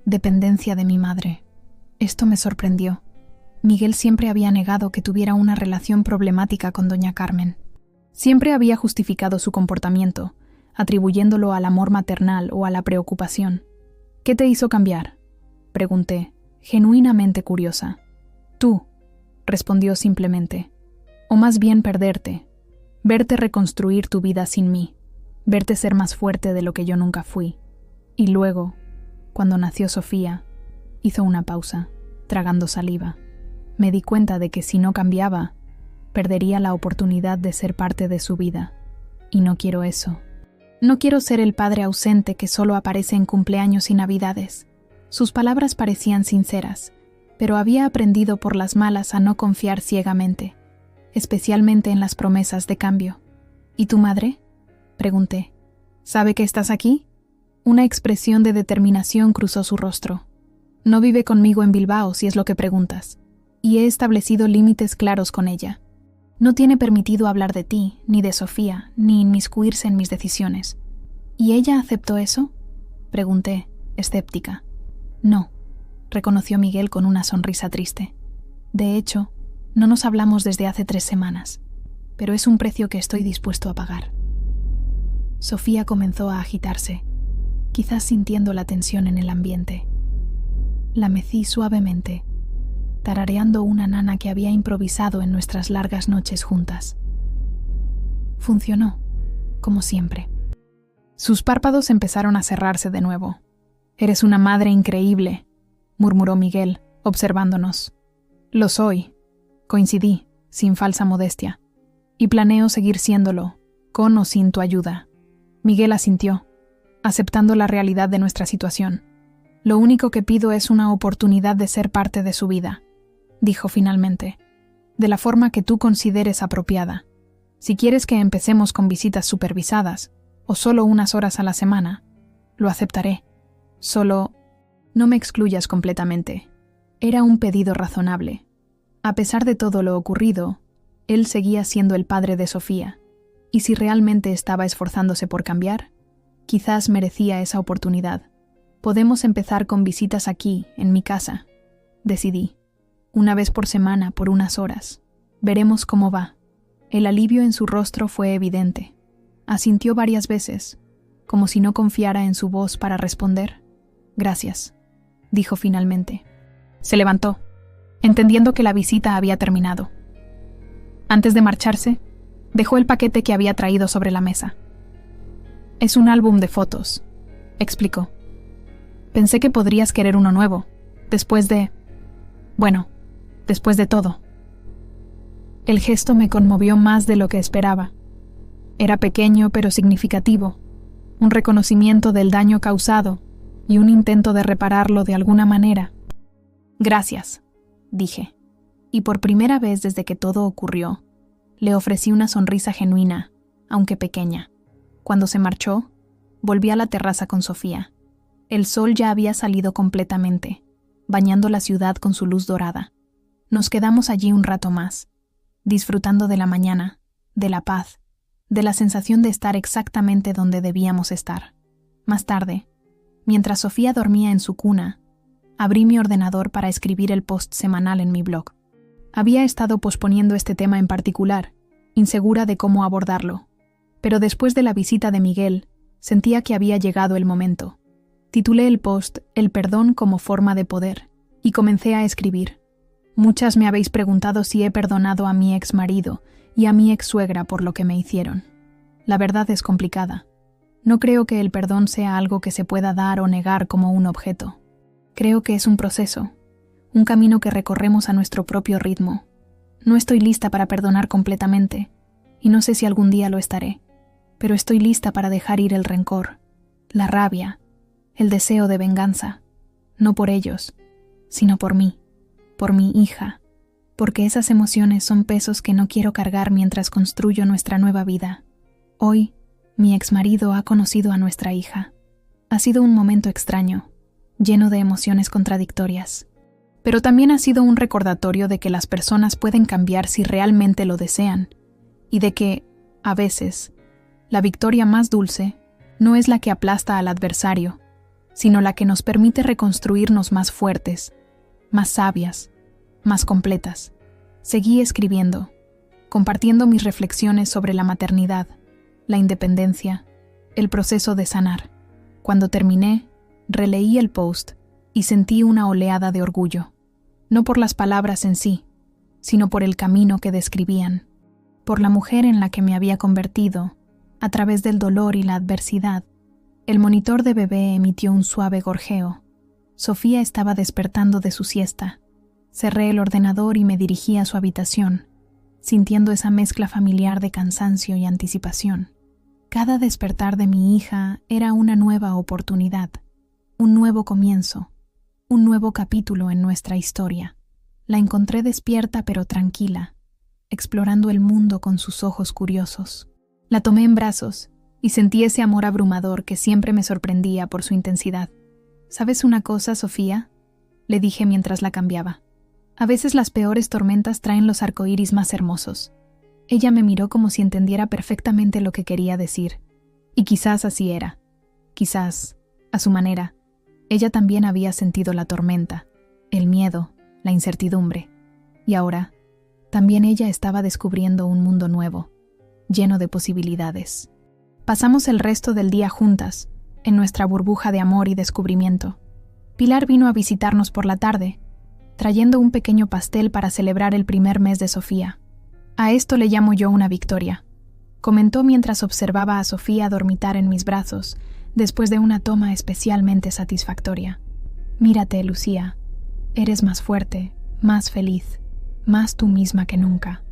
Speaker 1: dependencia de mi madre. Esto me sorprendió. Miguel siempre había negado que tuviera una relación problemática con doña Carmen. Siempre había justificado su comportamiento, atribuyéndolo al amor maternal o a la preocupación. ¿Qué te hizo cambiar?, pregunté, genuinamente curiosa. Tú, respondió simplemente. O más bien perderte. Verte reconstruir tu vida sin mí. Verte ser más fuerte de lo que yo nunca fui. Y luego, cuando nació Sofía, hizo una pausa, tragando saliva. Me di cuenta de que si no cambiaba, perdería la oportunidad de ser parte de su vida. Y no quiero eso. No quiero ser el padre ausente que solo aparece en cumpleaños y navidades. Sus palabras parecían sinceras, pero había aprendido por las malas a no confiar ciegamente, especialmente en las promesas de cambio. ¿Y tu madre?, pregunté. ¿Sabe que estás aquí? Una expresión de determinación cruzó su rostro. No vive conmigo en Bilbao, si es lo que preguntas, y he establecido límites claros con ella. No tiene permitido hablar de ti, ni de Sofía, ni inmiscuirse en mis decisiones. ¿Y ella aceptó eso?, pregunté, escéptica. No, reconoció Miguel con una sonrisa triste. De hecho, no nos hablamos desde hace 3 semanas, pero es un precio que estoy dispuesto a pagar. Sofía comenzó a agitarse, quizás sintiendo la tensión en el ambiente. La mecí suavemente, tarareando una nana que había improvisado en nuestras largas noches juntas. Funcionó, como siempre. Sus párpados empezaron a cerrarse de nuevo. «Eres una madre increíble», murmuró Miguel, observándonos. «Lo soy», coincidí, sin falsa modestia. «Y planeo seguir siéndolo, con o sin tu ayuda». Miguel asintió, aceptando la realidad de nuestra situación. «Lo único que pido es una oportunidad de ser parte de su vida», dijo finalmente, «de la forma que tú consideres apropiada. Si quieres que empecemos con visitas supervisadas, o solo unas horas a la semana, lo aceptaré. Solo, no me excluyas completamente». Era un pedido razonable. A pesar de todo lo ocurrido, él seguía siendo el padre de Sofía, y si realmente estaba esforzándose por cambiar, quizás merecía esa oportunidad. «Podemos empezar con visitas aquí, en mi casa», decidí. «Una vez por semana, por unas horas. Veremos cómo va». El alivio en su rostro fue evidente. Asintió varias veces, como si no confiara en su voz para responder. «Gracias», dijo finalmente. Se levantó, entendiendo que la visita había terminado. Antes de marcharse, dejó el paquete que había traído sobre la mesa. «Es un álbum de fotos», explicó. «Pensé que podrías querer uno nuevo, después de todo». El gesto me conmovió más de lo que esperaba. Era pequeño pero significativo, un reconocimiento del daño causado y un intento de repararlo de alguna manera. «Gracias», dije, y por primera vez desde que todo ocurrió, le ofrecí una sonrisa genuina, aunque pequeña. Cuando se marchó, volví a la terraza con Sofía. El sol ya había salido completamente, bañando la ciudad con su luz dorada. Nos quedamos allí un rato más, disfrutando de la mañana, de la paz, de la sensación de estar exactamente donde debíamos estar. Más tarde, mientras Sofía dormía en su cuna, abrí mi ordenador para escribir el post semanal en mi blog. Había estado posponiendo este tema en particular, insegura de cómo abordarlo, pero después de la visita de Miguel, sentía que había llegado el momento. Titulé el post «El perdón como forma de poder» y comencé a escribir. Muchas me habéis preguntado si he perdonado a mi ex marido y a mi ex suegra por lo que me hicieron. La verdad es complicada. No creo que el perdón sea algo que se pueda dar o negar como un objeto. Creo que es un proceso, un camino que recorremos a nuestro propio ritmo. No estoy lista para perdonar completamente, y no sé si algún día lo estaré, pero estoy lista para dejar ir el rencor, la rabia, el deseo de venganza, no por ellos, sino por mí, por mi hija, porque esas emociones son pesos que no quiero cargar mientras construyo nuestra nueva vida. Hoy, mi exmarido ha conocido a nuestra hija. Ha sido un momento extraño, lleno de emociones contradictorias. Pero también ha sido un recordatorio de que las personas pueden cambiar si realmente lo desean, y de que, a veces, la victoria más dulce no es la que aplasta al adversario, sino la que nos permite reconstruirnos más fuertes, más sabias, más completas. Seguí escribiendo, compartiendo mis reflexiones sobre la maternidad, la independencia, el proceso de sanar. Cuando terminé, releí el post y sentí una oleada de orgullo, no por las palabras en sí, sino por el camino que describían, por la mujer en la que me había convertido, a través del dolor y la adversidad. El monitor de bebé emitió un suave gorjeo. Sofía estaba despertando de su siesta. Cerré el ordenador y me dirigí a su habitación, sintiendo esa mezcla familiar de cansancio y anticipación. Cada despertar de mi hija era una nueva oportunidad, un nuevo comienzo, un nuevo capítulo en nuestra historia. La encontré despierta pero tranquila, explorando el mundo con sus ojos curiosos. La tomé en brazos y sentí ese amor abrumador que siempre me sorprendía por su intensidad. ¿Sabes una cosa, Sofía?, le dije mientras la cambiaba. A veces las peores tormentas traen los arcoíris más hermosos. Ella me miró como si entendiera perfectamente lo que quería decir. Y quizás así era. Quizás, a su manera, ella también había sentido la tormenta, el miedo, la incertidumbre. Y ahora, también ella estaba descubriendo un mundo nuevo, lleno de posibilidades. Pasamos el resto del día juntas, en nuestra burbuja de amor y descubrimiento. Pilar vino a visitarnos por la tarde, trayendo un pequeño pastel para celebrar el primer mes de Sofía. A esto le llamo yo una victoria, comentó mientras observaba a Sofía dormitar en mis brazos, después de una toma especialmente satisfactoria. Mírate, Lucía, eres más fuerte, más feliz, más tú misma que nunca.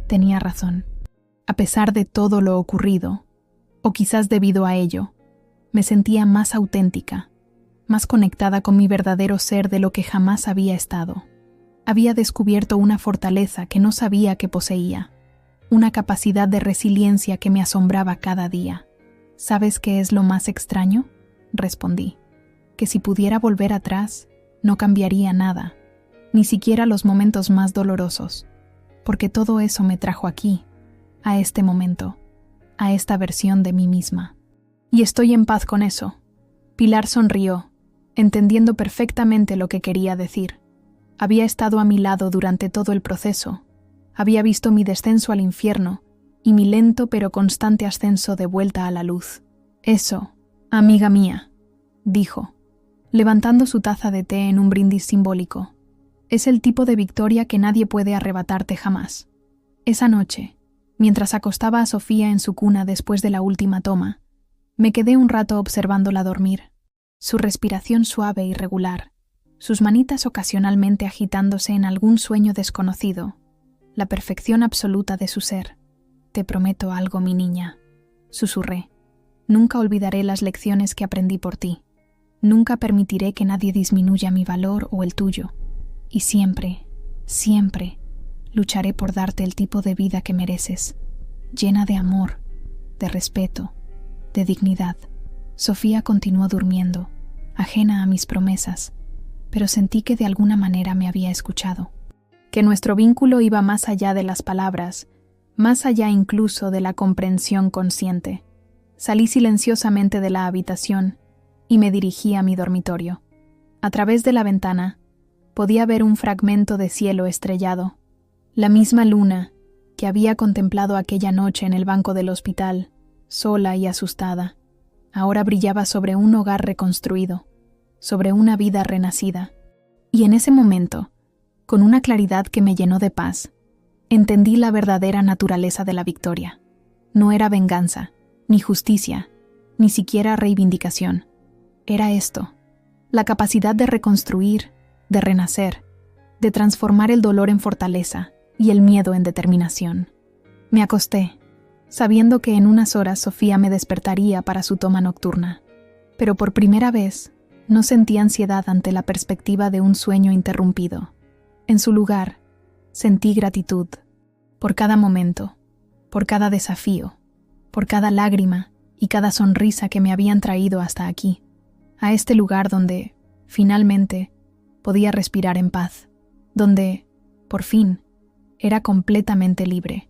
Speaker 1: Tenía razón. A pesar de todo lo ocurrido, o quizás debido a ello, me sentía más auténtica, más conectada con mi verdadero ser de lo que jamás había estado. Había descubierto una fortaleza que no sabía que poseía, una capacidad de resiliencia que me asombraba cada día. ¿Sabes qué es lo más extraño?, respondí. Que si pudiera volver atrás, no cambiaría nada, ni siquiera los momentos más dolorosos, porque todo eso me trajo aquí, a este momento, a esta versión de mí misma. Y estoy en paz con eso. Pilar sonrió, entendiendo perfectamente lo que quería decir. Había estado a mi lado durante todo el proceso. Había visto mi descenso al infierno y mi lento pero constante ascenso de vuelta a la luz. Eso, amiga mía, dijo, levantando su taza de té en un brindis simbólico, es el tipo de victoria que nadie puede arrebatarte jamás. Esa noche, mientras acostaba a Sofía en su cuna después de la última toma, me quedé un rato observándola dormir. Su respiración suave y regular, sus manitas ocasionalmente agitándose en algún sueño desconocido, la perfección absoluta de su ser. Te prometo algo, mi niña, susurré. Nunca olvidaré las lecciones que aprendí por ti. Nunca permitiré que nadie disminuya mi valor o el tuyo. Y siempre, siempre, lucharé por darte el tipo de vida que mereces, llena de amor, de respeto, de dignidad. Sofía continuó durmiendo, ajena a mis promesas, pero sentí que de alguna manera me había escuchado, que nuestro vínculo iba más allá de las palabras, más allá incluso de la comprensión consciente. Salí silenciosamente de la habitación y me dirigí a mi dormitorio. A través de la ventana podía ver un fragmento de cielo estrellado, la misma luna que había contemplado aquella noche en el banco del hospital, sola y asustada. Ahora brillaba sobre un hogar reconstruido, sobre una vida renacida. Y en ese momento, con una claridad que me llenó de paz, entendí la verdadera naturaleza de la victoria. No era venganza, ni justicia, ni siquiera reivindicación. Era esto, la capacidad de reconstruir, de renacer, de transformar el dolor en fortaleza y el miedo en determinación. Me acosté, sabiendo que en unas horas Sofía me despertaría para su toma nocturna, pero por primera vez no sentí ansiedad ante la perspectiva de un sueño interrumpido. En su lugar, sentí gratitud por cada momento, por cada desafío, por cada lágrima y cada sonrisa que me habían traído hasta aquí, a este lugar donde, finalmente, podía respirar en paz, donde, por fin, era completamente libre.